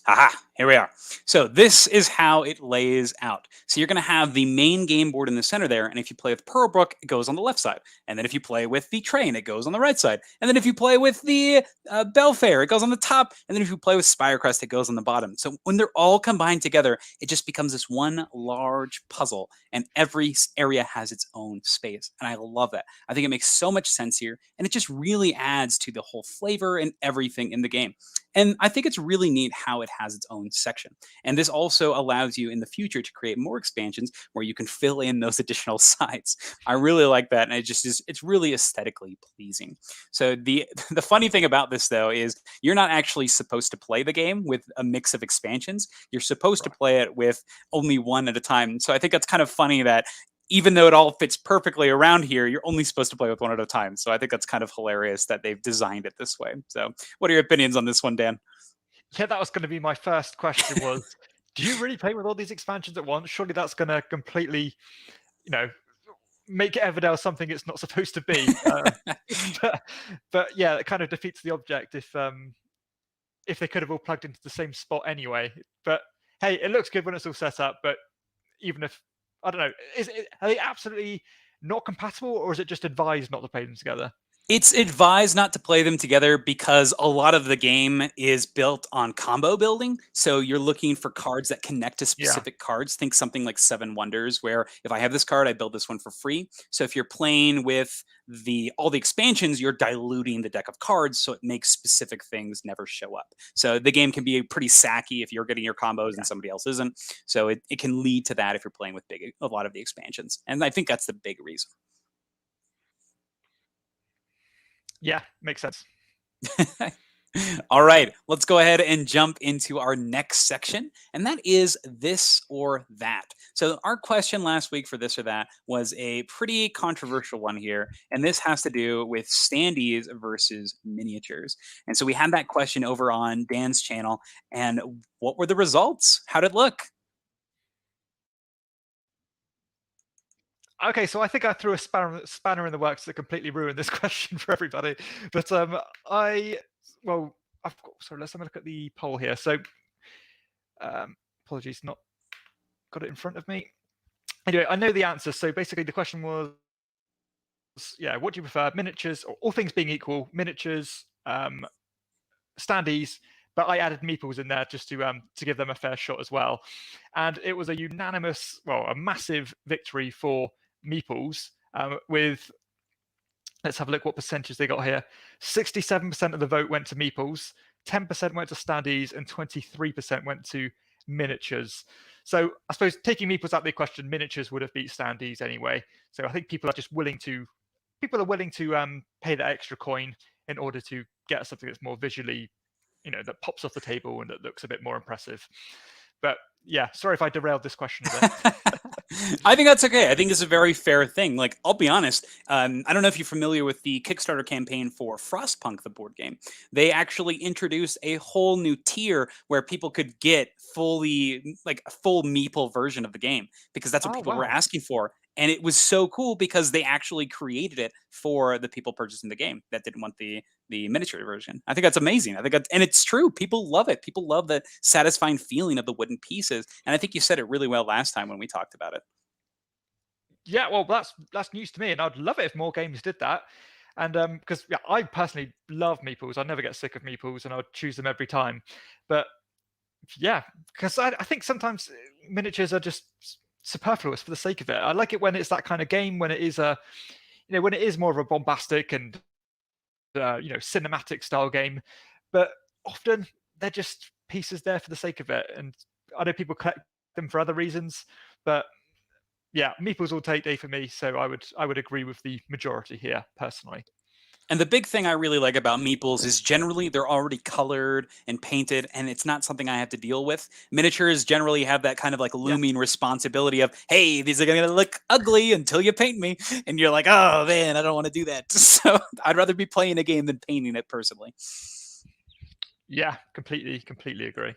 Aha, here we are. So this is how it lays out. So you're going to have the main game board in the center there, and if you play with Pearlbrook, it goes on the left side. And then if you play with the train, it goes on the right side. And then if you play with the Belfair, it goes on the top. And then if you play with Spirecrest, it goes on the bottom. So when they're all combined together, it just becomes this one large puzzle, and every area has its own space. And I love that. I think it makes so much sense here, and it just really adds to the whole flavor and everything in the game. And I think it's really neat how it has its own section. And this also allows you in the future to create more expansions where you can fill in those additional sides. I really like that. And it's really aesthetically pleasing. So the funny thing about this though is you're not actually supposed to play the game with a mix of expansions. You're supposed to play it with only one at a time. So I think that's kind of funny that even though it all fits perfectly around here, you're only supposed to play with one at a time. So I think that's kind of hilarious that they've designed it this way. So what are your opinions on this one, Dan? Yeah, that was going to be my first question was, do you really play with all these expansions at once? Surely that's going to completely, make Everdell something it's not supposed to be. But yeah, it kind of defeats the object if they could have all plugged into the same spot anyway. But hey, it looks good when it's all set up. But even if, I don't know, are they absolutely not compatible, or is it just advised not to play them together? It's advised not to play them together because a lot of the game is built on combo building. So you're looking for cards that connect to specific cards. Think something like Seven Wonders, where if I have this card, I build this one for free. So if you're playing with all the expansions, you're diluting the deck of cards, so it makes specific things never show up. So the game can be pretty sacky if you're getting your combos and somebody else isn't. So it can lead to that if you're playing with a lot of the expansions. And I think that's the big reason. Yeah, makes sense. All right, let's go ahead and jump into our next section, and that is this or that. So our question last week for this or that was a pretty controversial one here, and this has to do with standees versus miniatures. And so we had that question over on Dan's channel, and what were the results? How did it look? Okay, so I think I threw a spanner in the works that completely ruined this question for everybody. But sorry, let's have a look at the poll here. So apologies, not got it in front of me. Anyway, I know the answer. So basically the question was, yeah, what do you prefer? Miniatures, or all things being equal, miniatures, standees, but I added meeples in there just to give them a fair shot as well. And it was a unanimous, well, a massive victory for meeples with, let's have a look what percentage they got here. 67% of the vote went to meeples, 10% went to standees, and 23% went to miniatures. So I suppose taking meeples out of the question, miniatures would have beat standees anyway. So I think people are willing to pay that extra coin in order to get something that's more visually, that pops off the table and that looks a bit more impressive. But yeah, sorry if I derailed this question a bit. I think that's okay. I think it's a very fair thing. Like, I'll be honest. I don't know if you're familiar with the Kickstarter campaign for Frostpunk, the board game. They actually introduced a whole new tier where people could get fully, like a full meeple version of the game, because that's what people were asking for. And it was so cool because they actually created it for the people purchasing the game that didn't want the miniature version. I think that's amazing. I think and it's true. People love it. People love the satisfying feeling of the wooden pieces. And I think you said it really well last time when we talked about it. Yeah, well, that's news to me, and I'd love it if more games did that. And because I personally love meeples. I never get sick of meeples, and I'd choose them every time. But yeah, because I think sometimes miniatures are just superfluous for the sake of it. I like it when it's that kind of game, when it is when it is more of a bombastic and cinematic style game. But often they're just pieces there for the sake of it. And I know people collect them for other reasons, but yeah, meeples will take day for me. So I would agree with the majority here personally. And the big thing I really like about meeples is generally they're already colored and painted, and it's not something I have to deal with. Miniatures generally have that kind of like looming responsibility of, hey, these are going to look ugly until you paint me. And you're like, oh man, I don't want to do that. So I'd rather be playing a game than painting it personally. Yeah, completely agree.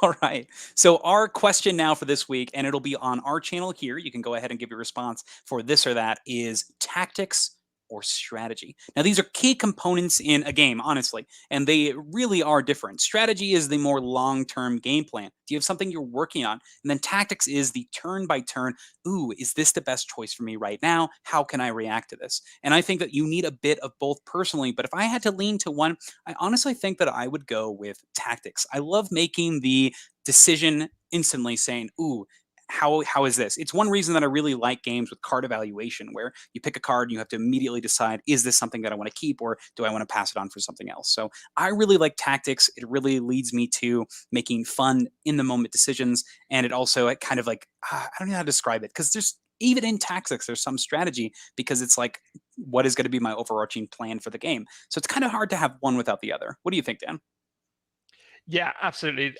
All right. So our question now for this week, and it'll be on our channel here, you can go ahead and give your response for this or that, is tactics or strategy. Now, these are key components in a game, honestly, and they really are different. Strategy is the more long-term game plan. Do you have something you're working on? And then tactics is the turn-by-turn, ooh, is this the best choice for me right now? How can I react to this? And I think that you need a bit of both personally, but if I had to lean to one, I honestly think that I would go with tactics. I love making the decision instantly, saying, ooh, how is this? It's one reason that I really like games with card evaluation, where you pick a card and you have to immediately decide, is this something that I want to keep, or do I want to pass it on for something else? So I really like tactics. It really leads me to making fun in the moment decisions. And it also kind of like, I don't know how to describe it, because there's, even in tactics, there's some strategy, because it's like, what is going to be my overarching plan for the game? So it's kind of hard to have one without the other. What do you think, Dan? Yeah, absolutely.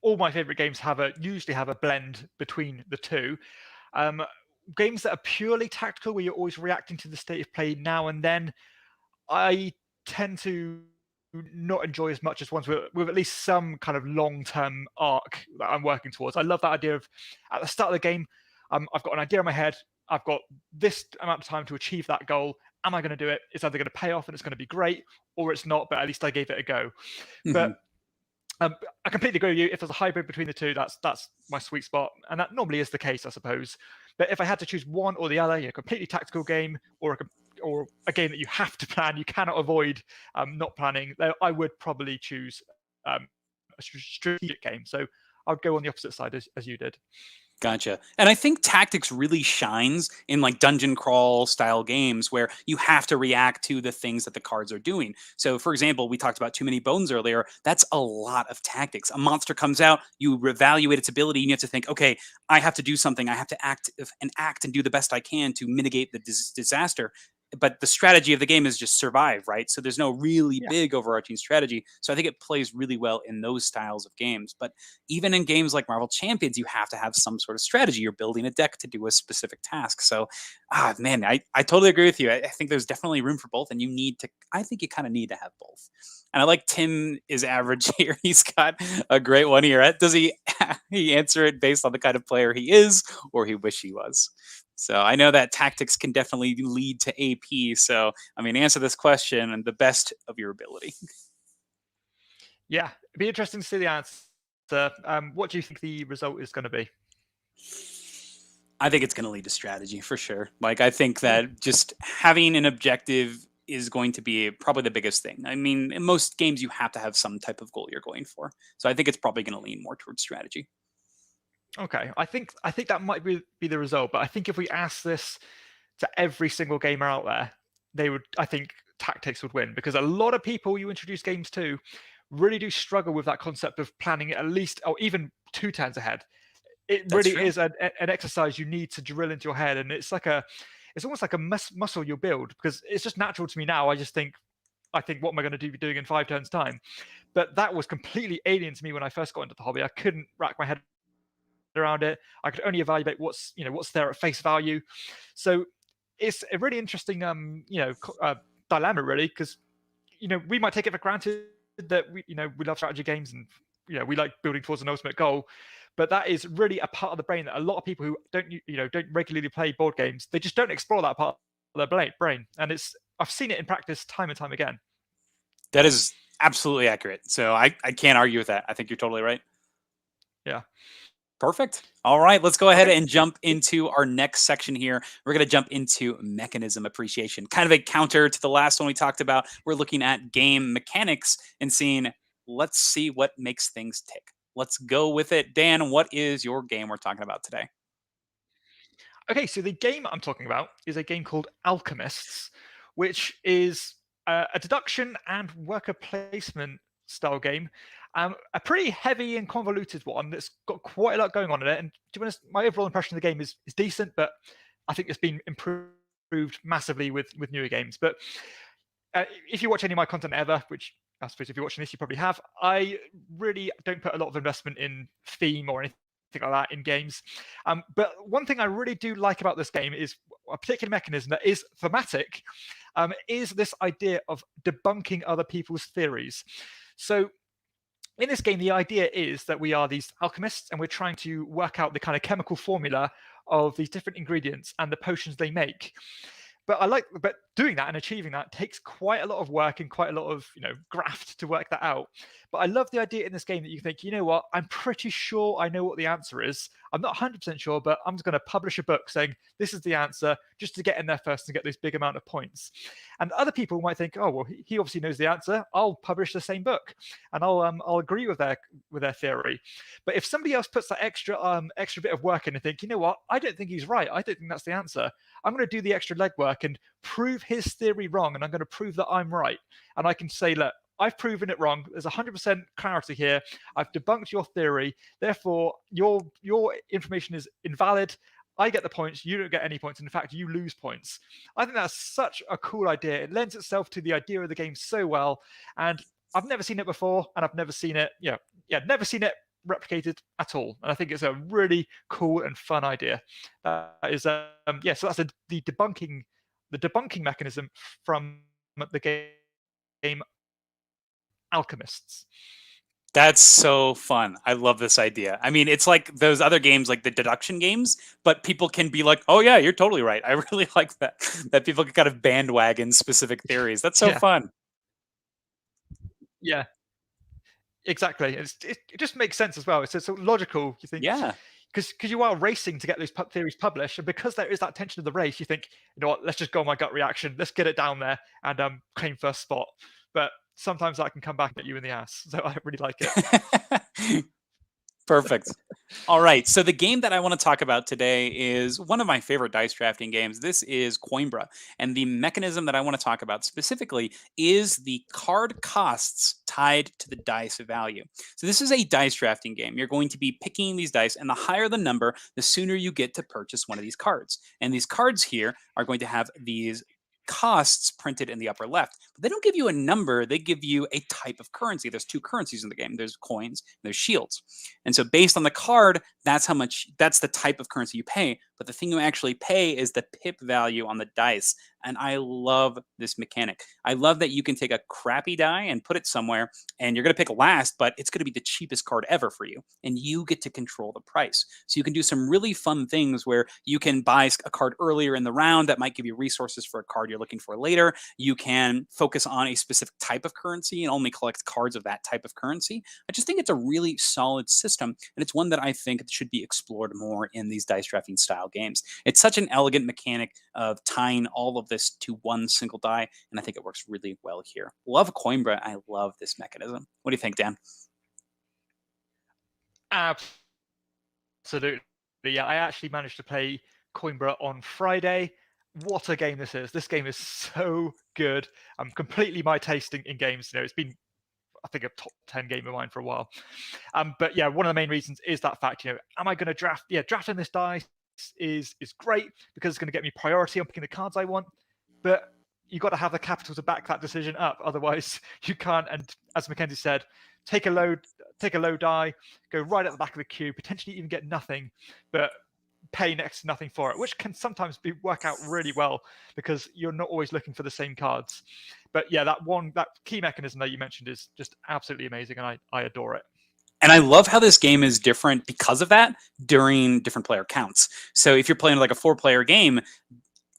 All my favorite games usually have a blend between the two. Games that are purely tactical, where you're always reacting to the state of play now and then, I tend to not enjoy as much as ones with at least some kind of long-term arc that I'm working towards. I love that idea of, at the start of the game, I've got an idea in my head. I've got this amount of time to achieve that goal. Am I going to do it? It's either going to pay off and it's going to be great, or it's not, but at least I gave it a go. But I completely agree with you. If there's a hybrid between the two, that's my sweet spot, and that normally is the case, I suppose. But if I had to choose one or the other, completely tactical game or a game that you have to plan, you cannot avoid not planning, I would probably choose a strategic game. So I would go on the opposite side as you did. Gotcha. And I think tactics really shines in like dungeon crawl style games, where you have to react to the things that the cards are doing. So for example, we talked about Too Many Bones earlier. That's a lot of tactics. A monster comes out, you evaluate its ability, and you have to think, okay, I have to do something. I have to act and do the best I can to mitigate the disaster. But the strategy of the game is just survive, right? So there's no really big overarching strategy. So I think it plays really well in those styles of games. But even in games like Marvel Champions, you have to have some sort of strategy. You're building a deck to do a specific task. So, man, I totally agree with you. I think there's definitely room for both, and I think you kind of need to have both. And I like Tim is average here. He's got a great one here. Does he answer it based on the kind of player he is, or he wish he was? So I know that tactics can definitely lead to AP. So, I mean, answer this question and the best of your ability. Yeah, it'd be interesting to see the answer. What do you think the result is going to be? I think it's going to lead to strategy for sure. Like, I think that just having an objective is going to be probably the biggest thing. I mean, in most games, you have to have some type of goal you're going for. So I think it's probably going to lean more towards strategy. Okay, I think that might be the result. But I think if we ask this to every single gamer out there, they would. I think tactics would win, because a lot of people you introduce games to really do struggle with that concept of planning at least or even 2 turns ahead. It That's really true. is an exercise you need to drill into your head, and it's almost like a muscle you build, because it's just natural to me now. I think, what am I going to be doing in 5 turns time? But that was completely alien to me when I first got into the hobby. I couldn't rack my head around it. I could only evaluate what's there at face value. So it's a really interesting dilemma, really, because we might take it for granted that we love strategy games, and we like building towards an ultimate goal, but that is really a part of the brain that a lot of people who don't regularly play board games, they just don't explore that part of their brain. And I've seen it in practice time and time again. That is absolutely accurate. So I can't argue with that. I think you're totally right. Yeah. Perfect. All right, let's go ahead and jump into our next section here. We're going to jump into mechanism appreciation, kind of a counter to the last one we talked about. We're looking at game mechanics and seeing, let's see what makes things tick. Let's go with it. Dan, what is your game we're talking about today? Okay, so the game I'm talking about is a game called Alchemists, which is a deduction and worker placement style game. A pretty heavy and convoluted one that's got quite a lot going on in it. And to be honest, my overall impression of the game is decent, but I think it's been improved massively with newer games. But if you watch any of my content ever, which I suppose if you're watching this, you probably have, I really don't put a lot of investment in theme or anything like that in games. But one thing I really do like about this game is a particular mechanism that is thematic, is this idea of debunking other people's theories. So in this game, the idea is that we are these alchemists and we're trying to work out the kind of chemical formula of these different ingredients and the potions they make. But doing that and achieving that takes quite a lot of work and quite a lot of graft to work that out. But I love the idea in this game that you think, you know what, I'm pretty sure I know what the answer is. I'm not 100% sure, but I'm just going to publish a book saying this is the answer, just to get in there first and get this big amount of points. And other people might think, oh well, he obviously knows the answer. I'll publish the same book, and I'll agree with their theory. But if somebody else puts that extra bit of work in and think, you know what, I don't think he's right. I don't think that's the answer. I'm going to do the extra legwork and prove his theory wrong, and I'm going to prove that I'm right. And I can say, look, I've proven it wrong. There's 100% clarity here. I've debunked your theory. Therefore, your information is invalid. I get the points. You don't get any points. In fact, you lose points. I think that's such a cool idea. It lends itself to the idea of the game so well. And I've never seen it before, and I've never seen it. Never seen it replicated at all. And I think it's a really cool and fun idea. That is, so that's the debunking mechanism from the game Alchemists. That's so fun. I love this idea. I mean, it's like those other games, like the deduction games, but people can be like, oh yeah, you're totally right. I really like that people can kind of bandwagon specific theories. That's so fun. Yeah, exactly. It just makes sense as well. It's so logical. You think, because you are racing to get those theories published, and because there is that tension of the race, you think, you know what, let's just go on my gut reaction. Let's get it down there and claim first spot. But sometimes that can come back at you in the ass. So I really like it. Perfect. All right. So the game that I want to talk about today is one of my favorite dice drafting games. This is Coimbra. And the mechanism that I want to talk about specifically is the card costs tied to the dice value. So this is a dice drafting game. You're going to be picking these dice, and the higher the number, the sooner you get to purchase one of these cards. And these cards here are going to have these costs printed in the upper left. But they don't give you a number, they give you a type of currency. There's 2 currencies in the game. There's coins, there's shields. And so based on the card, that's the type of currency you pay, but but the thing you actually pay is the pip value on the dice. And I love this mechanic. I love that you can take a crappy die and put it somewhere, and you're going to pick last, but it's going to be the cheapest card ever for you, and you get to control the price. So you can do some really fun things where you can buy a card earlier in the round that might give you resources for a card you're looking for later. You can focus on a specific type of currency and only collect cards of that type of currency. I just think it's a really solid system, and it's one that I think should be explored more in these dice drafting style games. It's such an elegant mechanic of tying all of this to one single die, and I think it works really well here. Love Coimbra. I love this mechanism. What do you think, Dan? Absolutely. Yeah, I actually managed to play Coimbra on Friday. What a game this is. This game is so good. Completely my taste in games. It's been, I think, a top 10 game of mine for a while. But yeah, one of the main reasons is that fact, am I going to draft? Yeah, drafting this dice is great because it's going to get me priority on picking the cards I want. But you've got to have the capital to back that decision up. Otherwise, you can't. And as Mackenzie said, take a low die, go right at the back of the queue, potentially even get nothing, but pay next to nothing for it, which can sometimes work out really well because you're not always looking for the same cards. But yeah, that key mechanism that you mentioned is just absolutely amazing, and I adore it. And I love how this game is different because of that during different player counts. So if you're playing like a 4-player game,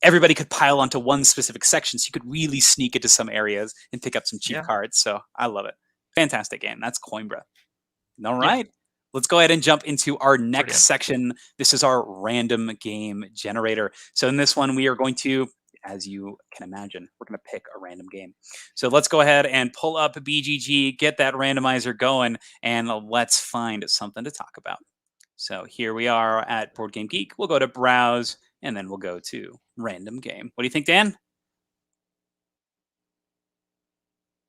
everybody could pile onto one specific section, so you could really sneak into some areas and pick up some cheap cards. So I love it. Fantastic game. That's Coimbra. All right. Let's go ahead and jump into our next section. This is our random game generator. So in this one, we are going to, as you can imagine, we're going to pick a random game. So let's go ahead and pull up BGG, get that randomizer going, and let's find something to talk about. So here we are at Board Game Geek. We'll go to Browse, and then we'll go to Random Game. What do you think, Dan?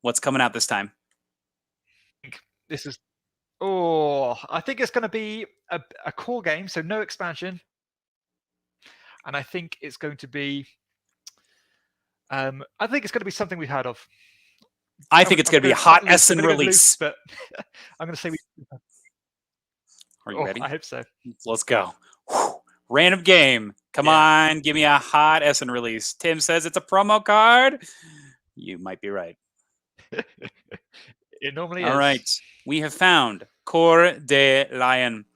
What's coming out this time? This is, I think it's going to be a core game, so no expansion. And I think it's going to be, something we've heard of. I think it's going to be a hot Essen release. But I'm going to say Are you ready? I hope so. Let's go. Random game. Come on, give me a hot Essen release. Tim says it's a promo card. You might be right. It normally is. All right. We have found Coeur de Lion.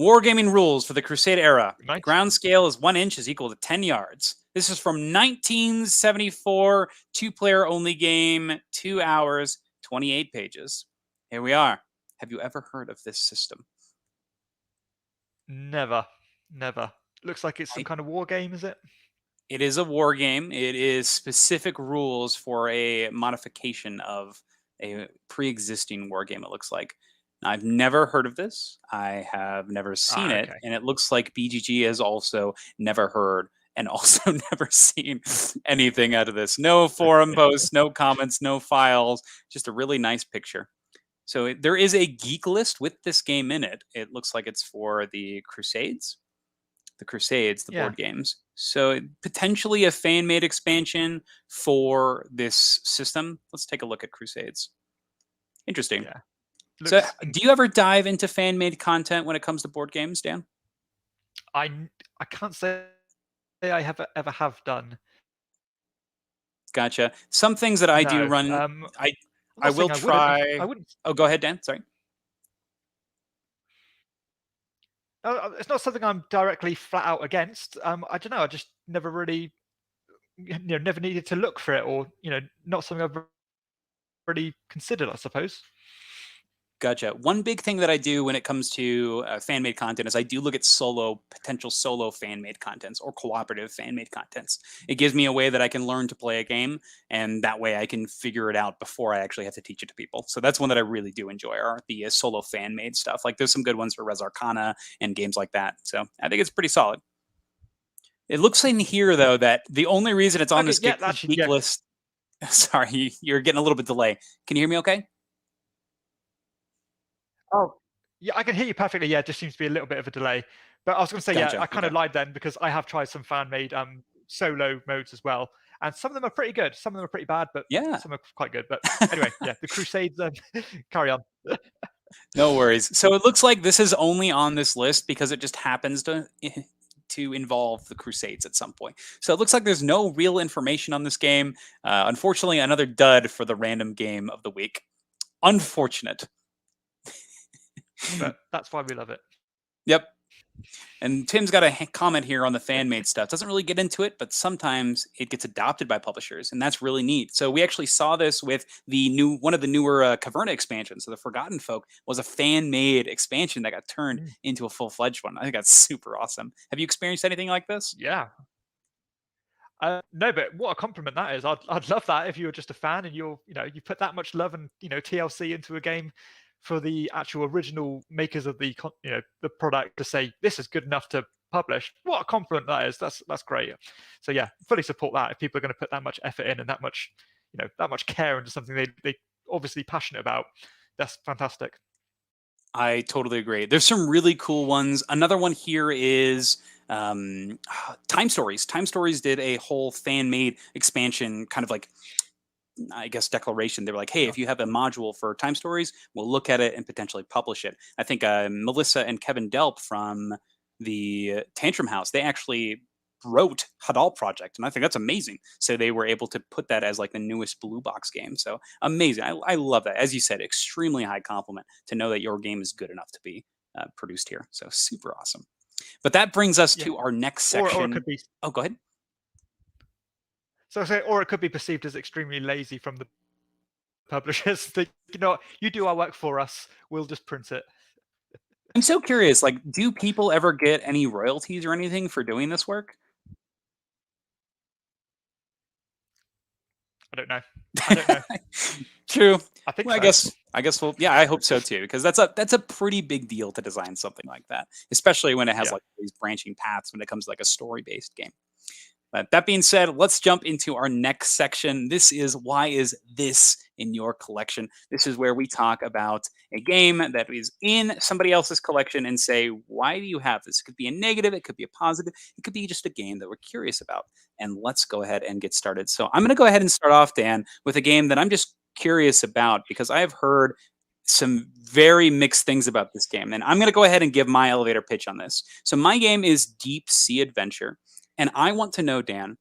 Wargaming rules for the Crusade era. Nice. Ground scale is 1 inch is equal to 10 yards. This is from 1974, 2-player only game, 2 hours, 28 pages. Here we are. Have you ever heard of this system? Never. Looks like it's some kind of war game, is it? It is a war game. It is specific rules for a modification of a pre-existing war game, it looks like. I've never heard of this. I have never seen it. And it looks like BGG has also never heard and also never seen anything out of this. No forum posts, no comments, no files, just a really nice picture. So there is a geek list with this game in it. It looks like it's for the Crusades. The board games. So potentially a fan-made expansion for this system. Let's take a look at Crusades. Interesting. Yeah. So do you ever dive into fan-made content when it comes to board games, Dan? I can't say I ever have done. Gotcha. Some things that I do run, I will try. Oh, go ahead, Dan. Sorry. It's not something I'm directly flat out against. I don't know. I just never really, never needed to look for it, or not something I've really considered, I suppose. Gotcha. One big thing that I do when it comes to fan-made content is I do look at potential solo fan-made contents or cooperative fan-made contents. It gives me a way that I can learn to play a game, and that way I can figure it out before I actually have to teach it to people. So that's one that I really do enjoy, are the solo fan-made stuff. Like there's some good ones for Res Arcana and games like that. So I think it's pretty solid. It looks in here, though, that the only reason it's on this geek list... Sorry, you're getting a little bit delay. Can you hear me okay? Oh, yeah, I can hear you perfectly. Yeah, it just seems to be a little bit of a delay. But I was going to say, Gotcha. Yeah, I kind of lied then, because I have tried some fan-made solo modes as well. And some of them are pretty good. Some of them are pretty bad, but some are quite good. But anyway, yeah, the Crusades, carry on. No worries. So it looks like this is only on this list because it just happens to to involve the Crusades at some point. So it looks like there's no real information on this game. Unfortunately, another dud for the random game of the week. Unfortunate. But that's why we love it. Yep. And Tim's got a comment here on the fan-made stuff. Doesn't really get into it, but sometimes it gets adopted by publishers, and that's really neat. So we actually saw this with one of the newer Caverna expansions. So the Forgotten Folk was a fan-made expansion that got turned into a full-fledged one. I think that's super awesome. Have you experienced anything like this? Yeah. No, but what a compliment that is. I'd love that if you were just a fan and you put that much love and TLC into a game for the actual original makers of the the product to say this is good enough to publish. What a compliment that is. That's great. So yeah, fully support that. If people are going to put that much effort in and that much care into something they obviously passionate about, that's fantastic. I totally agree. There's some really cool ones. Another one here is Time Stories. Time Stories did a whole fan-made expansion, kind of like, I guess, declaration. They were like, hey, if you have a module for Time Stories, we'll look at it and potentially publish it. I think Melissa and Kevin Delp from the Tantrum House, they actually wrote Hadal Project, and I think that's amazing. So they were able to put that as like the newest blue box game. So amazing. I love that. As you said, extremely high compliment to know that your game is good enough to be produced here. So super awesome. But that brings us to our next section. Or it could be... Oh, go ahead. So I say, or it could be perceived as extremely lazy from the publishers. That, you do our work for us. We'll just print it. I'm so curious. Like, do people ever get any royalties or anything for doing this work? I don't know. True. I think. Well, so. I guess. Well, yeah, I hope so too, because that's a pretty big deal to design something like that, especially when it has like these branching paths when it comes to like a story-based game. But that being said, let's jump into our next section. This is why is this in your collection? This is where we talk about a game that is in somebody else's collection and say, why do you have this? It could be a negative, it could be a positive, it could be just a game that we're curious about. And let's go ahead and get started. So I'm going to go ahead and start off, Dan, with a game that I'm just curious about because I've heard some very mixed things about this game. And I'm going to go ahead and give my elevator pitch on this. So my game is Deep Sea Adventure. And I want to know, Dan,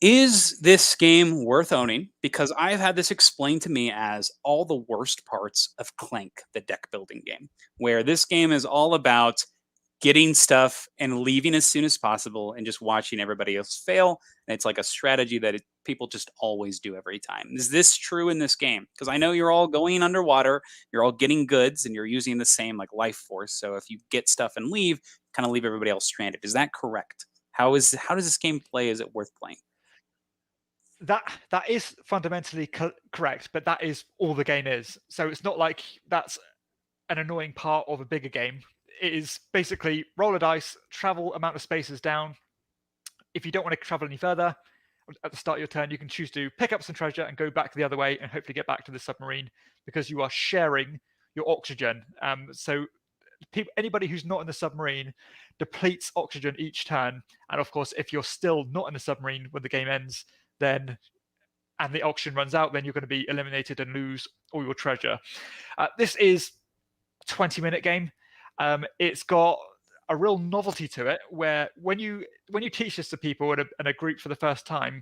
is this game worth owning? Because I've had this explained to me as all the worst parts of Clank, the deck building game, where this game is all about getting stuff and leaving as soon as possible and just watching everybody else fail. And it's like a strategy that people just always do every time. Is this true in this game? Because I know you're all going underwater, you're all getting goods, and you're using the same like life force. So if you get stuff and leave, kind of leave everybody else stranded. Is that correct? How does this game play? Is it worth playing? That is fundamentally correct, but that is all the game is. So it's not like that's an annoying part of a bigger game. It is basically roll a dice, travel amount of spaces down. If you don't want to travel any further, at the start of your turn, you can choose to pick up some treasure and go back the other way and hopefully get back to the submarine because you are sharing your oxygen. So anybody who's not in the submarine depletes oxygen each turn. And of course, if you're still not in the submarine when the game ends, and the oxygen runs out, then you're going to be eliminated and lose all your treasure. This is a 20-minute game. It's got a real novelty to it, where when you teach this to people in a group for the first time,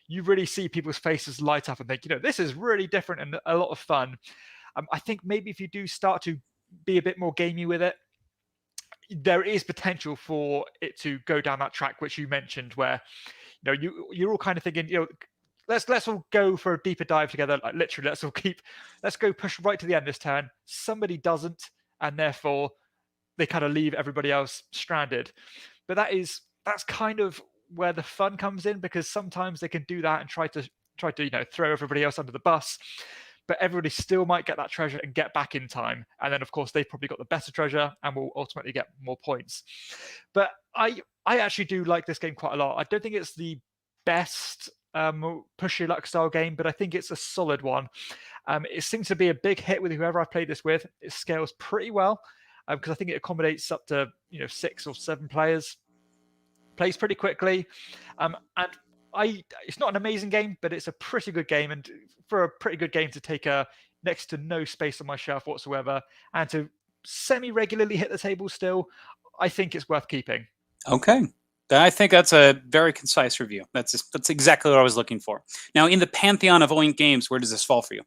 you really see people's faces light up and think, this is really different and a lot of fun. I think maybe if you do start to be a bit more gamey with it, there is potential for it to go down that track which you mentioned, where you're all kind of thinking, let's all go for a deeper dive together. Like literally, let's go push right to the end this turn. Somebody doesn't, and therefore they kind of leave everybody else stranded. But that's kind of where the fun comes in, because sometimes they can do that and try to throw everybody else under the bus. But everybody still might get that treasure and get back in time. And then, of course, they've probably got the better treasure and will ultimately get more points. But I actually do like this game quite a lot. I don't think it's the best push your luck style game, but I think it's a solid one. It seems to be a big hit with whoever I played this with. It scales pretty well because I think it accommodates up to 6 or 7 players. Plays pretty quickly, and it's not an amazing game, but it's a pretty good game. And for a pretty good game to take next to no space on my shelf whatsoever, and to semi-regularly hit the table still, I think it's worth keeping. Okay. I think that's a very concise review. That's exactly what I was looking for. Now, in the pantheon of Oink games, where does this fall for you?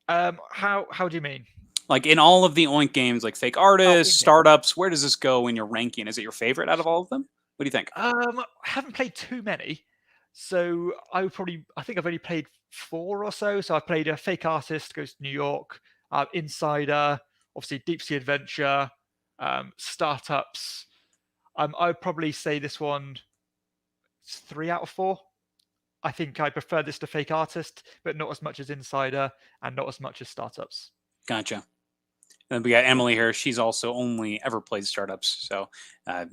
How do you mean? Like in all of the Oink games, like Fake Artists, Startups, where does this go in your ranking? Is it your favorite out of all of them? What do you think? I haven't played too many, so I think I've only played 4 or so. So I've played a Fake Artist Goes to New York, Insider, obviously Deep Sea Adventure, Startups. I would probably say this one 3 out of 4. I think I prefer this to Fake Artist, but not as much as Insider and not as much as Startups. Gotcha. And then we got Emily here. She's also only ever played Startups. So I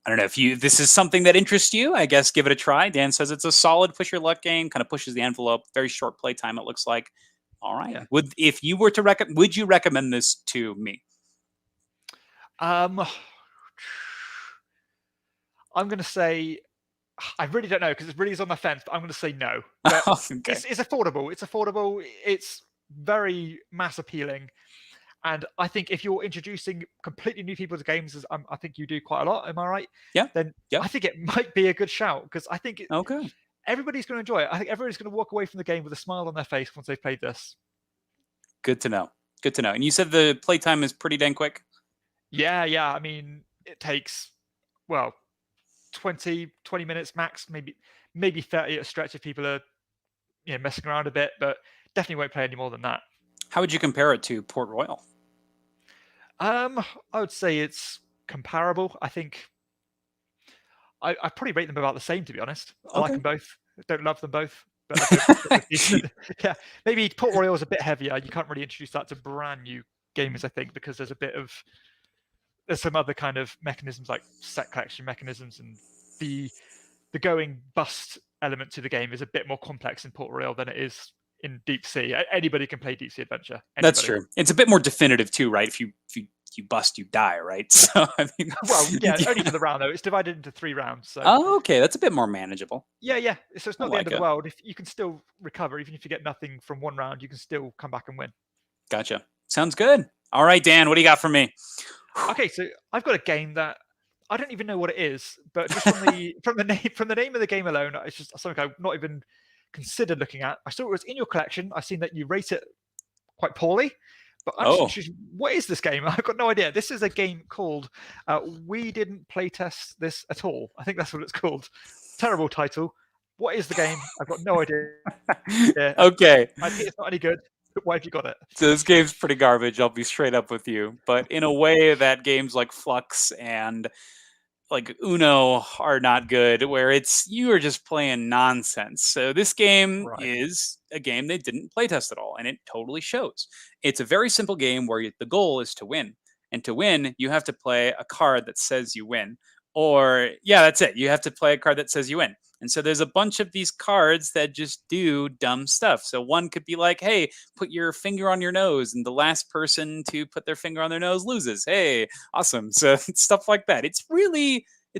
don't know if this is something that interests you. I guess give it a try. Dan says it's a solid push your luck game. Kind of pushes the envelope. Very short play time. It looks like. All right. Yeah. If you were to would you recommend this to me? I'm going to say I really don't know because it really is on the fence. But I'm going to say no. But okay. It's affordable. It's affordable. It's very mass appealing. And I think if you're introducing completely new people to games, as I think you do quite a lot, am I right? Yeah. Then I think it might be a good shout because I think okay. Everybody's going to enjoy it. I think everybody's going to walk away from the game with a smile on their face once they've played this. Good to know. Good to know. And you said the playtime is pretty dang quick? Yeah. I mean, it takes, 20 minutes max, maybe 30 at a stretch if people are messing around a bit, but definitely won't play any more than that. How would you compare it to Port Royal? I would say it's comparable. I think I probably rate them about the same, to be honest. I like them both. Don't love them both. But yeah, maybe Port Royal is a bit heavier. You can't really introduce that to brand new gamers, I think, because there's some other kind of mechanisms like set collection mechanisms, and the going bust element to the game is a bit more complex in Port Royal than it is in Deep Sea. Anybody can play Deep Sea Adventure. Anybody. That's true. It's a bit more definitive too, right? If you bust, you die, right? So I mean, well, yeah, only for the round though. It's divided into 3 rounds. So. Oh, okay, that's a bit more manageable. Yeah. So it's not the end of the world. If you can still recover, even if you get nothing from one round, you can still come back and win. Gotcha. Sounds good. All right, Dan, what do you got for me? Okay, so I've got a game that I don't even know what it is, but just from the name of the game alone, it's just something I've not even considered looking at. I saw it was in your collection. I've seen that you rate it quite poorly, but I'm just what is this game? I've got no idea. This is a game called We Didn't Playtest This at All. I think that's what it's called. Terrible title. What is the game? I've got no idea. Yeah, okay. I think it's not any good. Why have you got it? So this game's pretty garbage. I'll be straight up with you. But in a way that games like Flux and like Uno are not good, where you are just playing nonsense. So this game is a game they didn't playtest at all, and it totally shows. It's a very simple game where the goal is to win. And to win, you have to play a card that says you win. Or, yeah, that's it. You have to play a card that says you win. And so there's a bunch of these cards that just do dumb stuff. So one could be like, hey, put your finger on your nose, and the last person to put their finger on their nose loses. Hey, awesome. So stuff like that. It's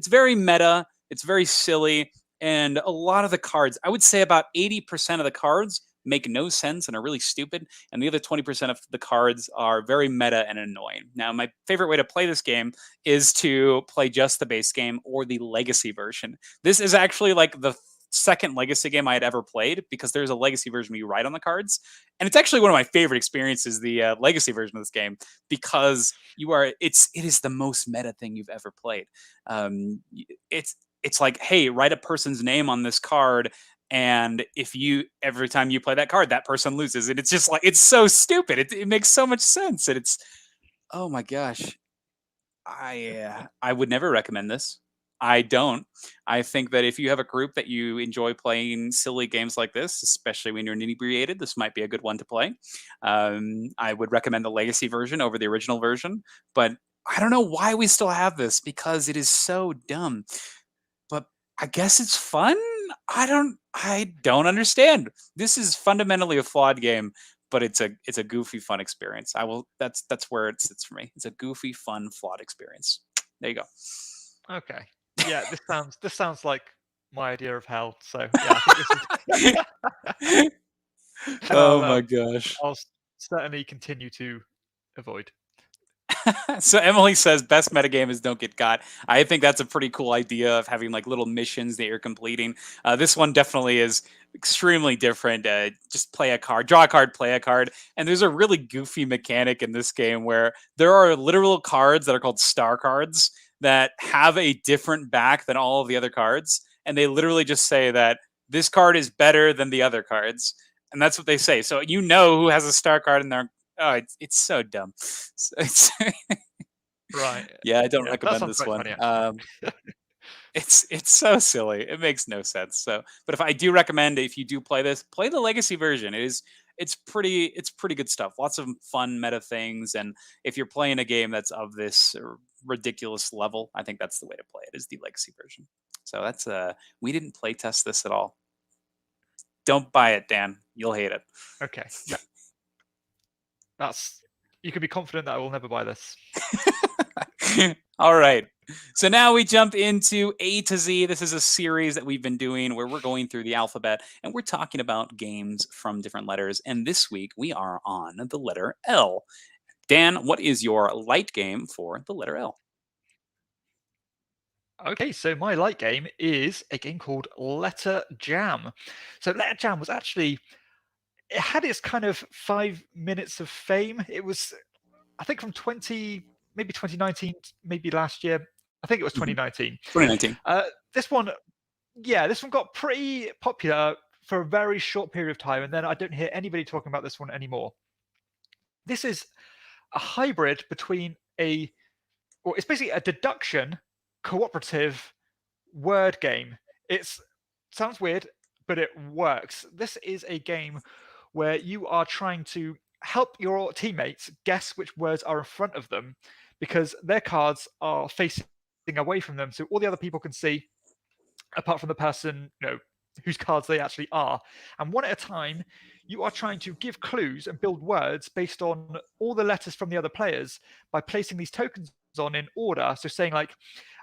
very meta. It's very silly. And a lot of the cards, I would say about 80% of the cards make no sense and are really stupid. And the other 20% of the cards are very meta and annoying. Now, my favorite way to play this game is to play just the base game or the legacy version. This is actually like the second legacy game I had ever played, because there's a legacy version where you write on the cards. And it's actually one of my favorite experiences, the legacy version of this game, because it is the most meta thing you've ever played. It's like, hey, write a person's name on this card, and every time you play that card, that person loses. And it's just like, it's so stupid. It makes so much sense. And it's, oh my gosh. I would never recommend this. I don't. I think that if you have a group that you enjoy playing silly games like this, especially when you're inebriated, this might be a good one to play. I would recommend the legacy version over the original version, but I don't know why we still have this, because it is so dumb. But I guess it's fun. I don't understand. This is fundamentally a flawed game, but it's a goofy, fun experience. That's where it sits for me. It's a goofy, fun, flawed experience. There you go. Okay. Yeah, this sounds like my idea of hell. So yeah, I think oh my gosh. I'll certainly continue to avoid. So Emily says best metagame is don't get got. I think that's a pretty cool idea of having like little missions that you're completing. This one definitely is extremely different. Just play a card, draw a card, play a card. And there's a really goofy mechanic in this game where there are literal cards that are called star cards that have a different back than all of the other cards. And they literally just say that this card is better than the other cards. And that's what they say. So you know who has a star card in their. Oh, it's so dumb. It's Right. yeah, I don't Yeah, recommend this one. funny, It's so silly. It makes no sense. So, but if I do recommend, if you do play this, play the legacy version. It's pretty good stuff. Lots of fun meta things, and if you're playing a game that's of this ridiculous level, I think that's the way to play it. Is the legacy version. So that's we didn't play test this at all. Don't buy it, Dan. You'll hate it. Okay. Yeah. You can be confident that I will never buy this. All right. So now we jump into A to Z. This is a series that we've been doing where we're going through the alphabet and we're talking about games from different letters. And this week we are on the letter L. Dan, what is your light game for the letter L? Okay, so my light game is a game called Letter Jam. So Letter Jam was actually, it had its kind of 5 minutes of fame. It was, I think, from maybe 2019, maybe last year. I think it was 2019. 2019. This one got pretty popular for a very short period of time, and then I don't hear anybody talking about this one anymore. This is a hybrid between it's basically a deduction cooperative word game. It sounds weird, but it works. This is a game where you are trying to help your teammates guess which words are in front of them because their cards are facing away from them, so all the other people can see, apart from the person whose cards they actually are. And one at a time, you are trying to give clues and build words based on all the letters from the other players by placing these tokens on in order. So saying like,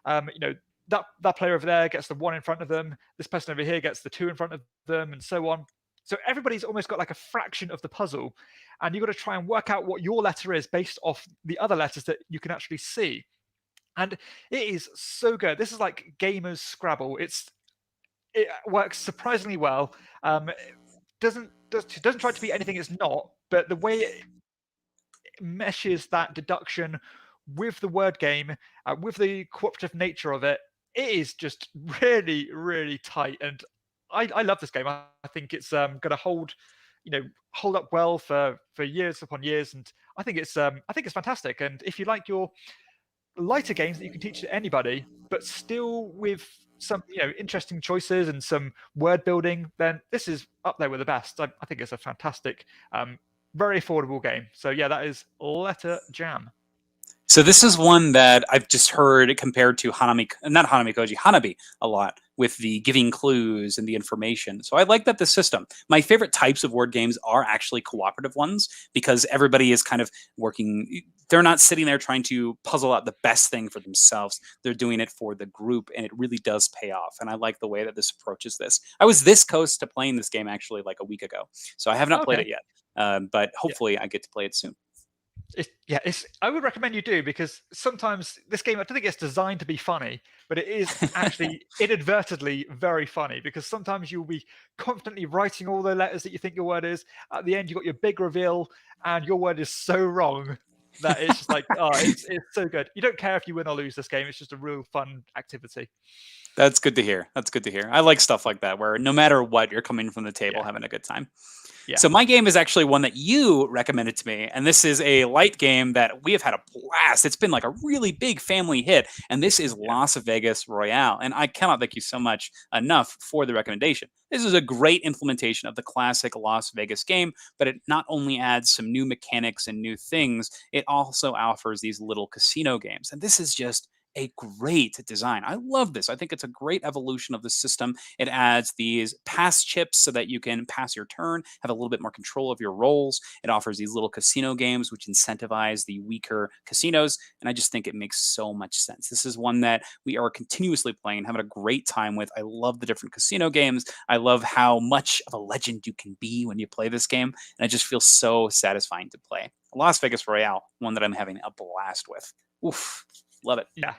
that player over there gets the 1 in front of them, this person over here gets the 2 in front of them, and so on. So everybody's almost got like a fraction of the puzzle, and you've got to try and work out what your letter is based off the other letters that you can actually see. And it is so good. This is like gamers Scrabble. It works surprisingly well. It doesn't try to be anything it's not, but the way it meshes that deduction with the word game, with the cooperative nature of it, it is just really, really tight. And I love this game. I think it's going to hold up well for years upon years. And I think it's fantastic. And if you like your lighter games that you can teach to anybody, but still with some interesting choices and some word building, then this is up there with the best. I think it's a fantastic, very affordable game. So yeah, that is Letter Jam. So this is one that I've just heard compared to Hanabi a lot with the giving clues and the information. So I like that the system. My favorite types of word games are actually cooperative ones because everybody is kind of working. They're not sitting there trying to puzzle out the best thing for themselves. They're doing it for the group, and it really does pay off. And I like the way that this approaches this. I was this close to playing this game actually like a week ago. So I have not played it yet, but hopefully I get to play it soon. I would recommend you do, because sometimes this game, I don't think it's designed to be funny, but it is actually inadvertently very funny, because sometimes you'll be confidently writing all the letters that you think your word is. At the end, you've got your big reveal, and your word is so wrong that it's just like, it's so good. You don't care if you win or lose this game. It's just a real fun activity. That's good to hear. That's good to hear. I like stuff like that, where no matter what, you're coming from the table having a good time. Yeah. So my game is actually one that you recommended to me, and this is a light game that we have had a blast. It's been like a really big family hit, and this is Las Vegas Royale, and I cannot thank you so much enough for the recommendation. This is a great implementation of the classic Las Vegas game, but it not only adds some new mechanics and new things, it also offers these little casino games, and this is just a great design. I love this. I think it's a great evolution of the system. It adds these pass chips so that you can pass your turn, have a little bit more control of your rolls. It offers these little casino games which incentivize the weaker casinos, and I just think it makes so much sense. This is one that we are continuously playing, having a great time with. I love the different casino games. I love how much of a legend you can be when you play this game, and it just feels so satisfying to play. Las Vegas Royale, one that I'm having a blast with. Oof, love it. Yeah,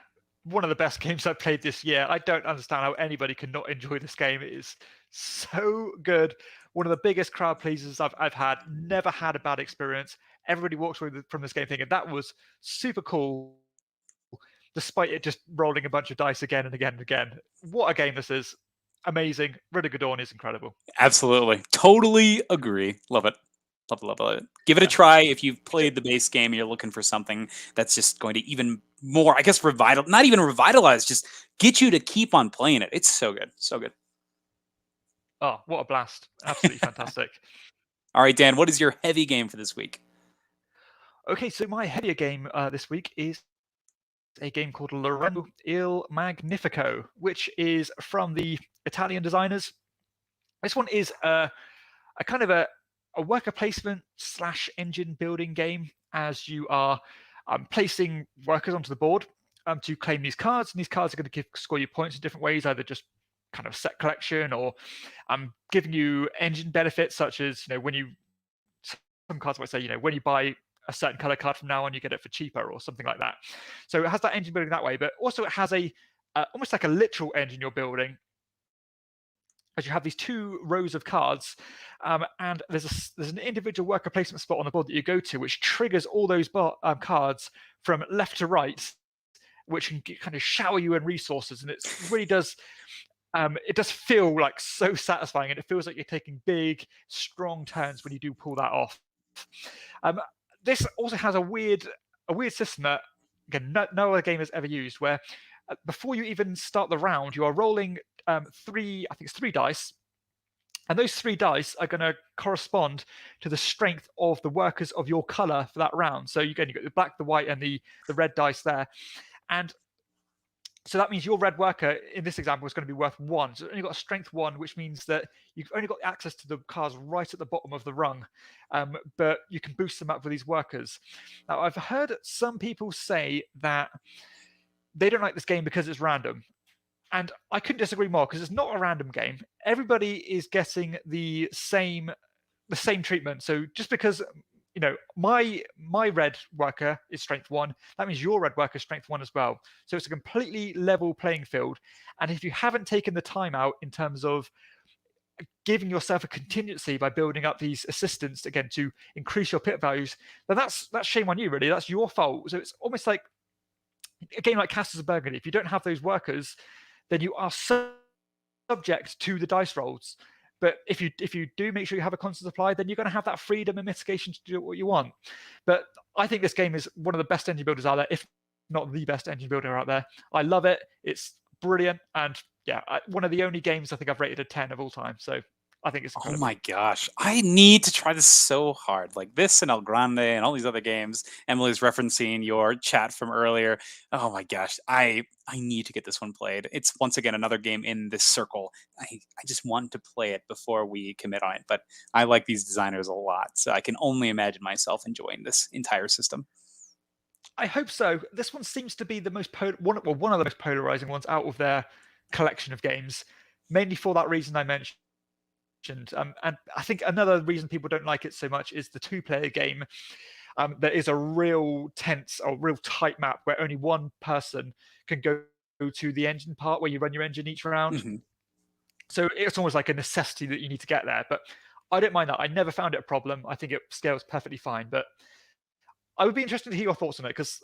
one of the best games I've played this year. I don't understand how anybody can not enjoy this game. It is so good. One of the biggest crowd pleasers I've had. Never had a bad experience. Everybody walks away from this game thinking that was super cool, despite it just rolling a bunch of dice again and again and again. What a game this is. Amazing. Really good Dawn is incredible. Absolutely. Totally agree. Love it. Love it. Give it a try if you've played the base game and you're looking for something that's just going to even more, I guess, not even revitalize, just get you to keep on playing it. It's so good. So good. Oh, what a blast. Absolutely fantastic. All right, Dan, what is your heavy game for this week? Okay, so my heavier game this week is a game called Lorenzo Il Magnifico, which is from the Italian designers. This one is a kind of a worker placement / engine building game, as you are placing workers onto the board to claim these cards, and these cards are going to score you points in different ways, either just kind of set collection or giving you engine benefits, such as when you, some cards might say, when you buy a certain color card from now on, you get it for cheaper or something like that. So it has that engine building that way, but also it has a almost like a literal engine you're building, as you have these 2 rows of cards, and there's an individual worker placement spot on the board that you go to, which triggers all those cards from left to right, which can kind of shower you in resources, and it really does. It does feel like so satisfying, and it feels like you're taking big, strong turns when you do pull that off. This also has a weird system that, again, no other game has ever used, where before you even start the round, you are rolling 3 dice, and those 3 dice are going to correspond to the strength of the workers of your color for that round. So you've got the black, the white, and the red dice there, and so that means your red worker in this example is going to be worth 1. So it's only got a strength 1, which means that you've only got access to the cards right at the bottom of the rung, but you can boost them up with these workers. Now, I've heard some people say that they don't like this game because it's random. And I couldn't disagree more, because it's not a random game. Everybody is getting the same treatment. So just because my red worker is strength 1, that means your red worker is strength 1 as well. So it's a completely level playing field. And if you haven't taken the time out in terms of giving yourself a contingency by building up these assistants again to increase your pit values, then that's shame on you, really. That's your fault. So it's almost like a game like Castles of Burgundy. If you don't have those workers, then you are subject to the dice rolls. But if you do make sure you have a constant supply, then you're going to have that freedom and mitigation to do what you want. But I think this game is one of the best engine builders out there, if not the best engine builder out there. I love it. It's brilliant. And yeah, one of the only games I think I've rated a 10 of all time. So I think it's incredible. Oh my gosh. I need to try this so hard. Like this and El Grande and all these other games. Emily's referencing your chat from earlier. Oh my gosh. I need to get this one played. It's once again another game in this circle. I just want to play it before we commit on it. But I like these designers a lot. So I can only imagine myself enjoying this entire system. I hope so. This one seems to be the most one of the most polarizing ones out of their collection of games, mainly for that reason I mentioned. And I think another reason people don't like it so much is the 2-player game. There is a real tense or real tight map where only one person can go to the engine part where you run your engine each round. Mm-hmm. So it's almost like a necessity that you need to get there. But I don't mind that. I never found it a problem. I think it scales perfectly fine. But I would be interested to hear your thoughts on it, because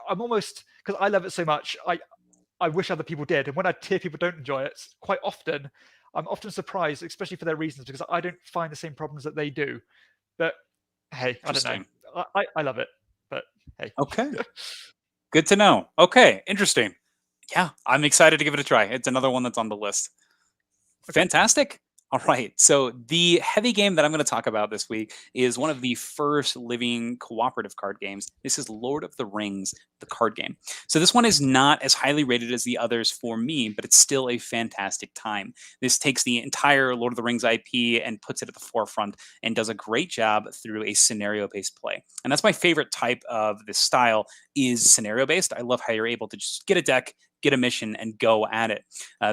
I love it so much. I wish other people did. And when I hear people don't enjoy it, quite often, I'm often surprised, especially for their reasons, because I don't find the same problems that they do. But hey, I don't know. I love it. But hey. Okay. Good to know. Okay. Interesting. Yeah, I'm excited to give it a try. It's another one that's on the list. Okay. Fantastic. All right. So the heavy game that I'm going to talk about this week is one of the first living cooperative card games. This is Lord of the Rings, the card game. So this one is not as highly rated as the others for me, but it's still a fantastic time. This takes the entire Lord of the Rings IP and puts it at the forefront and does a great job through a scenario-based play. And that's my favorite type of this style is scenario-based. I love how you're able to just get a deck, get a mission, and go at it.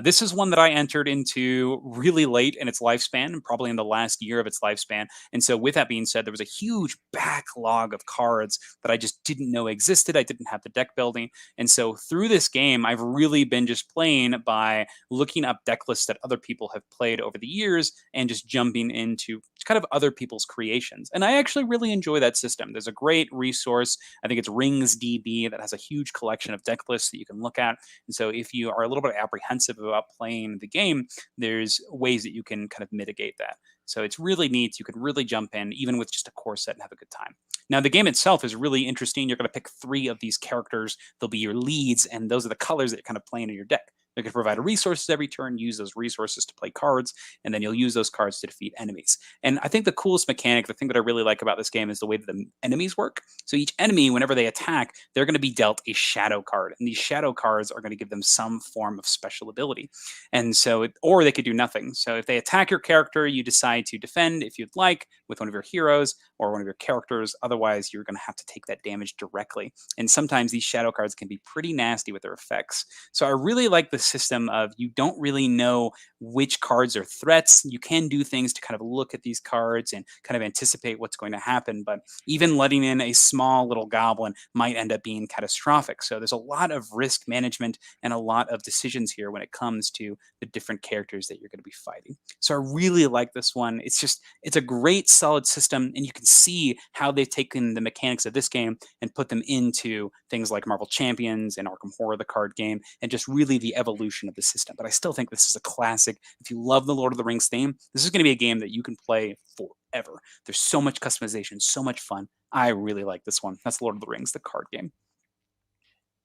This is one that I entered into really late in its lifespan, probably in the last year of its lifespan. And so, with that being said, there was a huge backlog of cards that I just didn't know existed. I didn't have the deck building. And so, through this game, I've really been just playing by looking up deck lists that other people have played over the years and just jumping into kind of other people's creations. And I actually really enjoy that system. There's a great resource. I think it's Rings DB that has a huge collection of deck lists that you can look at. And so if you are a little bit apprehensive about playing the game, there's ways that you can kind of mitigate that. So it's really neat. You can really jump in, even with just a core set, and have a good time. Now, the game itself is really interesting. You're going to pick 3 of these characters. They'll be your leads, and those are the colors that you're kind of playing in your deck. They're going to provide resources every turn, use those resources to play cards, and then you'll use those cards to defeat enemies. And I think the coolest mechanic, the thing that I really like about this game is the way that the enemies work. So each enemy, whenever they attack, they're going to be dealt a shadow card. And these shadow cards are going to give them some form of special ability. And so, or they could do nothing. So if they attack your character, you decide to defend if you'd like with one of your heroes or one of your characters. Otherwise, you're going to have to take that damage directly. And sometimes these shadow cards can be pretty nasty with their effects. So I really like the system of you don't really know which cards are threats. You can do things to kind of look at these cards and kind of anticipate what's going to happen, but even letting in a small little goblin might end up being catastrophic. So there's a lot of risk management and a lot of decisions here when it comes to the different characters that you're going to be fighting. So I really like this one. It's a great solid system, and you can see how they've taken the mechanics of this game and put them into things like Marvel Champions and Arkham Horror, the card game, and just really the evolution of the system. But I still think this is a classic. If you love the Lord of the Rings theme, this is going to be a game that you can play forever. There's so much customization, so much fun. I really like this one. That's Lord of the Rings, the card game.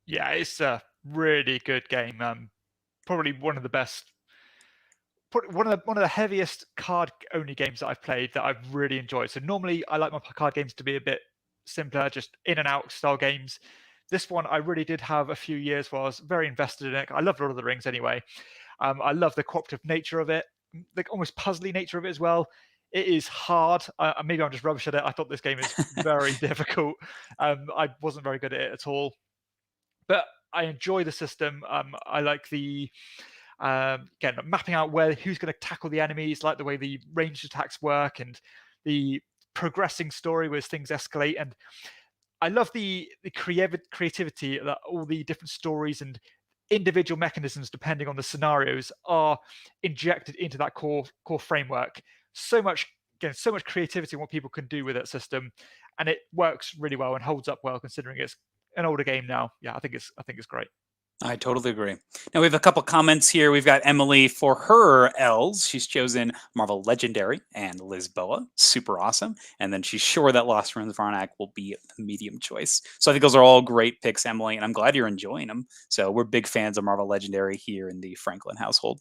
Yeah, it's a really good game. Probably one of the best, one of the heaviest card-only games that I've played that I've really enjoyed. So normally I like my card games to be a bit simpler, just in and out style games. This one I really did have a few years where I was very invested in it. I love Lord of the Rings anyway. I love the cooperative nature of it, the almost puzzly nature of it as well. It is hard. Maybe I'm just rubbish at it. I thought this game is very difficult. I wasn't very good at it at all. But I enjoy the system. I like the again mapping out who's going to tackle the enemies, like the way the ranged attacks work, and the progressing story where things escalate. And I love the creativity that all the different stories and individual mechanisms, depending on the scenarios, are injected into that core framework. So much creativity in what people can do with that system, and it works really well and holds up well considering it's an older game now. Yeah, I think it's great. I totally agree. Now we have a couple comments here. We've got Emily for her L's. She's chosen Marvel Legendary and Lisboa. Super awesome. And then she's sure that Lost Ruins of Arnak will be the medium choice. So I think those are all great picks, Emily, and I'm glad you're enjoying them. So we're big fans of Marvel Legendary here in the Franklin household.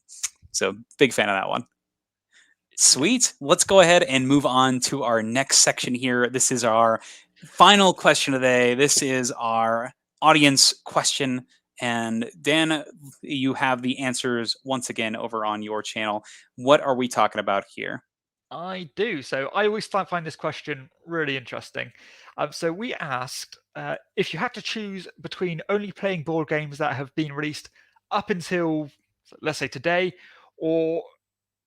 So big fan of that one. Sweet. Let's go ahead and move on to our next section here. This is our final question of the day. This is our audience question. And Dan, you have the answers once again over on your channel. What are we talking about here? I do. So I always find this question really interesting. So we asked if you had to choose between only playing board games that have been released up until, let's say, today, or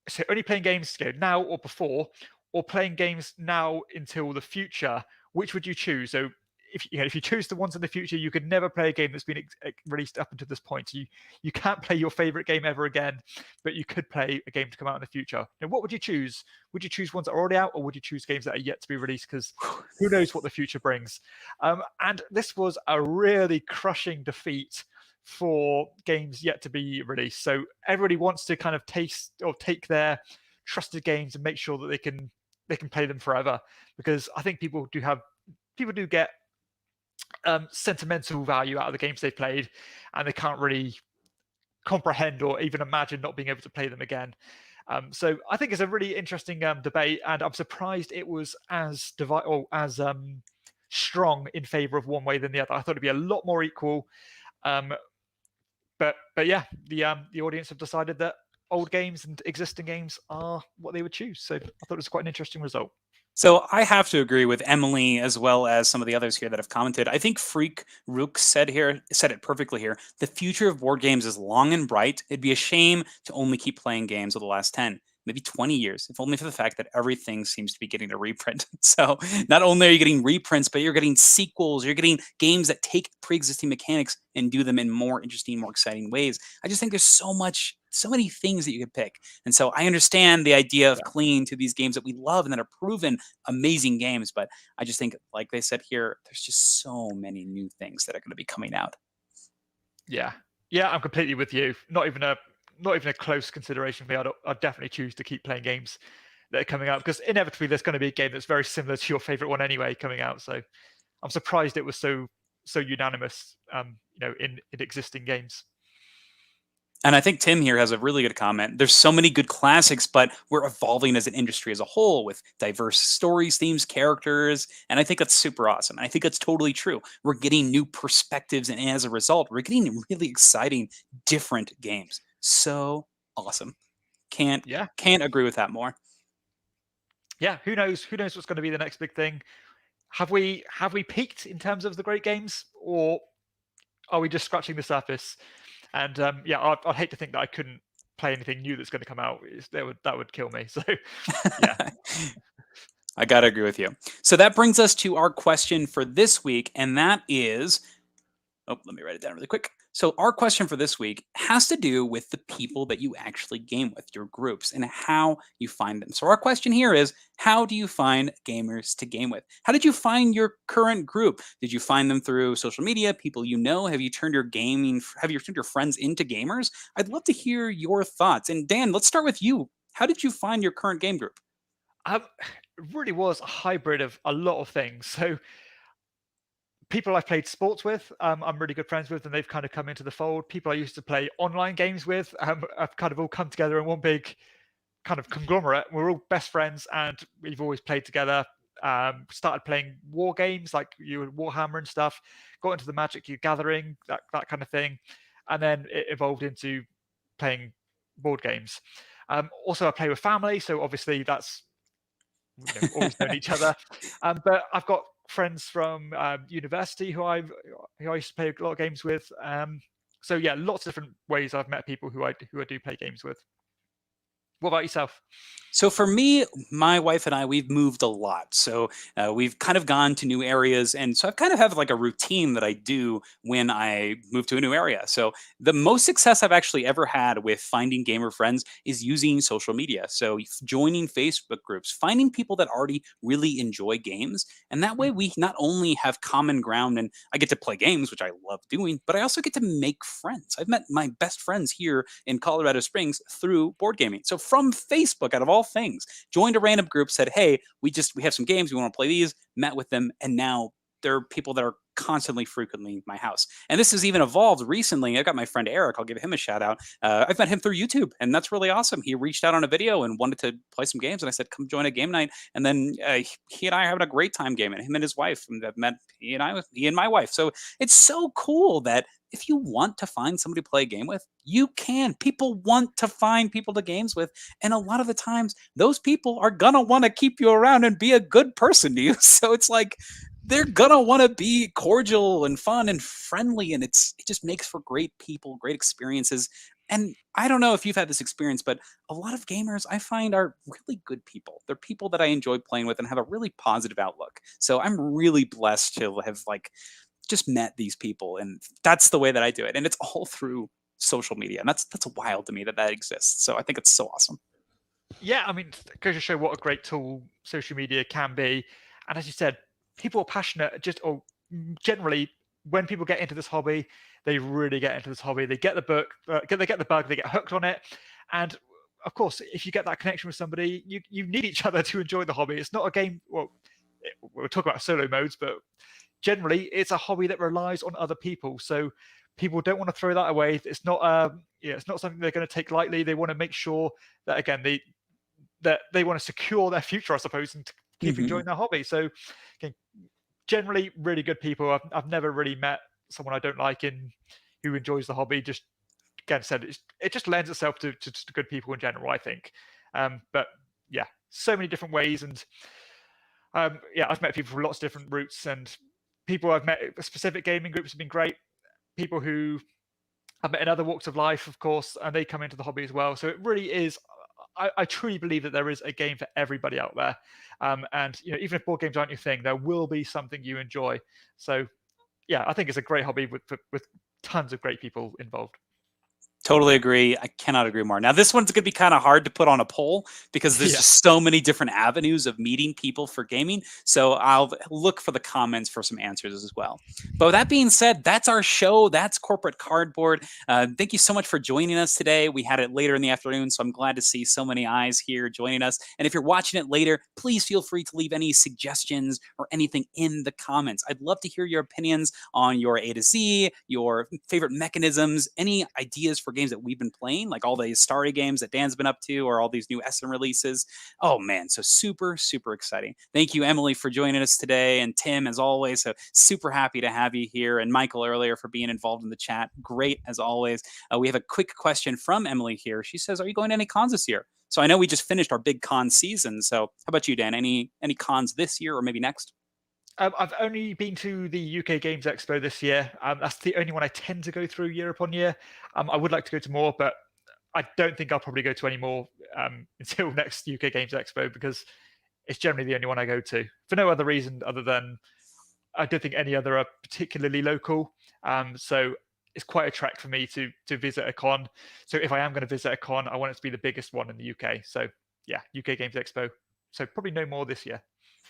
so only playing games now or before, or playing games now until the future, which would you choose? So if you choose the ones in the future, you could never play a game that's been released up until this point. So you can't play your favorite game ever again, but you could play a game to come out in the future. Now, what would you choose? Would you choose ones that are already out, or would you choose games that are yet to be released? Because who knows what the future brings? And this was a really crushing defeat for games yet to be released. So everybody wants to kind of taste or take their trusted games and make sure that they can play them forever, because I think people do get sentimental value out of the games they've played, and they can't really comprehend or even imagine not being able to play them again. So I think it's a really interesting debate, and I'm surprised it was as strong in favor of one way than the other. I thought it'd be a lot more equal. But yeah, the audience have decided that old games and existing games are what they would choose. So I thought it was quite an interesting result. So I have to agree with Emily as well as some of the others here that have commented. I think Freak Rook said it perfectly here. The future of board games is long and bright. It'd be a shame to only keep playing games of the last 10, maybe 20 years, if only for the fact that everything seems to be getting a reprint. So not only are you getting reprints, but you're getting sequels, you're getting games that take pre-existing mechanics and do them in more interesting, more exciting ways. I just think there's so many things that you could pick. And so I understand the idea of clinging to these games that we love and that are proven amazing games, but I just think, like they said here, there's just so many new things that are going to be coming out. Yeah, I'm completely with you. Not even a close consideration for me. I'd definitely choose to keep playing games that are coming out, because inevitably there's going to be a game that's very similar to your favorite one anyway coming out. So I'm surprised it was so unanimous, in existing games. And I think Tim here has a really good comment. There's so many good classics, but we're evolving as an industry as a whole with diverse stories, themes, characters. And I think that's super awesome. And I think that's totally true. We're getting new perspectives. And as a result, we're getting really exciting, different games. So awesome. Can't agree with that more. Yeah, who knows what's going to be the next big thing. Have we peaked in terms of the great games, or are we just scratching the surface? And I'd hate to think that I couldn't play anything new that's going to come out. That would kill me. So yeah. I gotta agree with you. So that brings us to our question for this week, and that is, let me write it down really quick. So our question for this week has to do with the people that you actually game with, your groups, and how you find them. So our question here is, how do you find gamers to game with? How did you find your current group? Did you find them through social media, people you know? Have you turned your friends into gamers? I'd love to hear your thoughts. And Dan, let's start with you. How did you find your current game group? It really was a hybrid of a lot of things. So people I've played sports with, I'm really good friends with, and they've kind of come into the fold. People I used to play online games with, have kind of all come together in one big kind of conglomerate. We're all best friends, and we've always played together. Started playing war games like Warhammer and stuff. Got into the Magic the Gathering, that kind of thing, and then it evolved into playing board games. Also, I play with family, so obviously that's always known each other. But I've got friends from university who I used to play a lot of games with. So yeah, lots of different ways I've met people who I do play games with. What about yourself? So for me, my wife and I, we've moved a lot. So we've kind of gone to new areas. And so I kind of have like a routine that I do when I move to a new area. So the most success I've actually ever had with finding gamer friends is using social media. So joining Facebook groups, finding people that already really enjoy games. And that way we not only have common ground and I get to play games, which I love doing, but I also get to make friends. I've met my best friends here in Colorado Springs through board gaming. So from Facebook, out of all things, joined a random group, said, hey, we have some games, we want to play these, met with them, and now there are people that are constantly frequenting my house. And this has even evolved recently. I got my friend Eric, I'll give him a shout out. I've met him through YouTube, and that's really awesome. He reached out on a video and wanted to play some games, and I said, come join a game night. And then he and I are having a great time gaming. Him and his wife, and I've met he and my wife. So it's so cool that if you want to find somebody to play a game with, you can. People want to find people to games with. And a lot of the times, those people are going to want to keep you around and be a good person to you. So it's like, they're going to want to be cordial and fun and friendly. And it just makes for great people, great experiences. And I don't know if you've had this experience, but a lot of gamers I find are really good people. They're people that I enjoy playing with and have a really positive outlook. So I'm really blessed to have just met these people, and that's the way that I do it. And it's all through social media, and that's wild to me that exists. So I think it's so awesome. Yeah, I mean, it goes to show what a great tool social media can be. And as you said, people are passionate. Generally, when people get into this hobby, they really get into this hobby. They get the book, they get the bug, they get hooked on it. And of course, if you get that connection with somebody, you need each other to enjoy the hobby. It's not a game. Well, we'll talk about solo modes, but generally, it's a hobby that relies on other people. So people don't want to throw that away. It's not it's not something they're going to take lightly. They want to make sure that, again, they want to secure their future, I suppose, and keep enjoying their hobby. So, again, generally really good people. I've never really met someone I don't like who enjoys the hobby. Just, again, said it just lends itself to good people in general, I think. But yeah, so many different ways, and I've met people from lots of different routes, and people I've met specific gaming groups have been great. People who I've met in other walks of life, of course, and they come into the hobby as well. So it really is. I truly believe that there is a game for everybody out there, and even if board games aren't your thing, there will be something you enjoy. So yeah, I think it's a great hobby with tons of great people involved. Totally agree. I cannot agree more. Now, this one's going to be kind of hard to put on a poll because there's just so many different avenues of meeting people for gaming. So I'll look for the comments for some answers as well. But with that being said, that's our show. That's Corporate Cardboard. Thank you so much for joining us today. We had it later in the afternoon, so I'm glad to see so many eyes here joining us. And if you're watching it later, please feel free to leave any suggestions or anything in the comments. I'd love to hear your opinions on your A to Z, your favorite mechanisms, any ideas for games that we've been playing, like all the Starry games that Dan's been up to, or all these new Essen releases. Oh man, so super, super exciting. Thank you, Emily, for joining us today, and Tim, as always. So super happy to have you here, and Michael earlier for being involved in the chat. Great as always. We have a quick question from Emily here. She says, "Are you going to any cons this year?" So I know we just finished our big con season. So how about you, Dan? Any cons this year or maybe next? I've only been to the UK Games Expo this year. That's the only one I tend to go through year upon year. I would like to go to more, but I don't think I'll probably go to any more until next UK Games Expo, because it's generally the only one I go to for no other reason other than I don't think any other are particularly local. So it's quite a trek for me to visit a con. So if I am going to visit a con, I want it to be the biggest one in the UK. So yeah, UK Games Expo. So probably no more this year.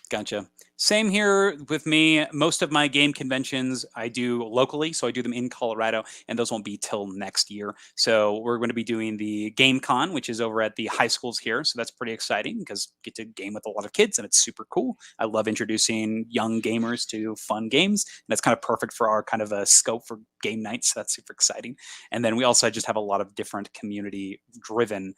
Gotcha. Same here with me. Most of my game conventions I do locally, so I do them in Colorado, and those won't be till next year. So we're going to be doing the Game Con, which is over at the high schools here. So that's pretty exciting because I get to game with a lot of kids, and it's super cool. I love introducing young gamers to fun games, and that's kind of perfect for our kind of a scope for game nights. So that's super exciting. And then we also just have a lot of different community-driven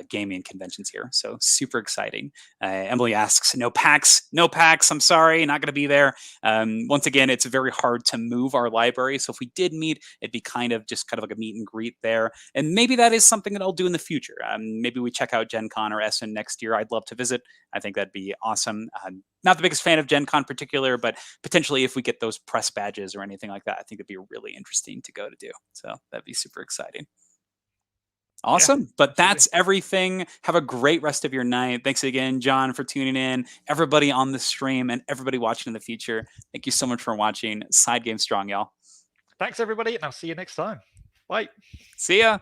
gaming conventions here. So super exciting. Emily asks, no PAX, no PAX. I'm sorry, not going to be there. Once again, it's very hard to move our library. So if we did meet, it'd be kind of like a meet and greet there. And maybe that is something that I'll do in the future. Maybe we check out Gen Con or Essen next year. I'd love to visit. I think that'd be awesome. Not the biggest fan of Gen Con in particular, but potentially if we get those press badges or anything like that, I think it'd be really interesting to go to do. So that'd be super exciting. Awesome. Yeah, but that's everything. Have a great rest of your night. Thanks again, John, for tuning in. Everybody on the stream and everybody watching in the future, thank you so much for watching. Side Game Strong, y'all. Thanks, everybody, and I'll see you next time. Bye. See ya.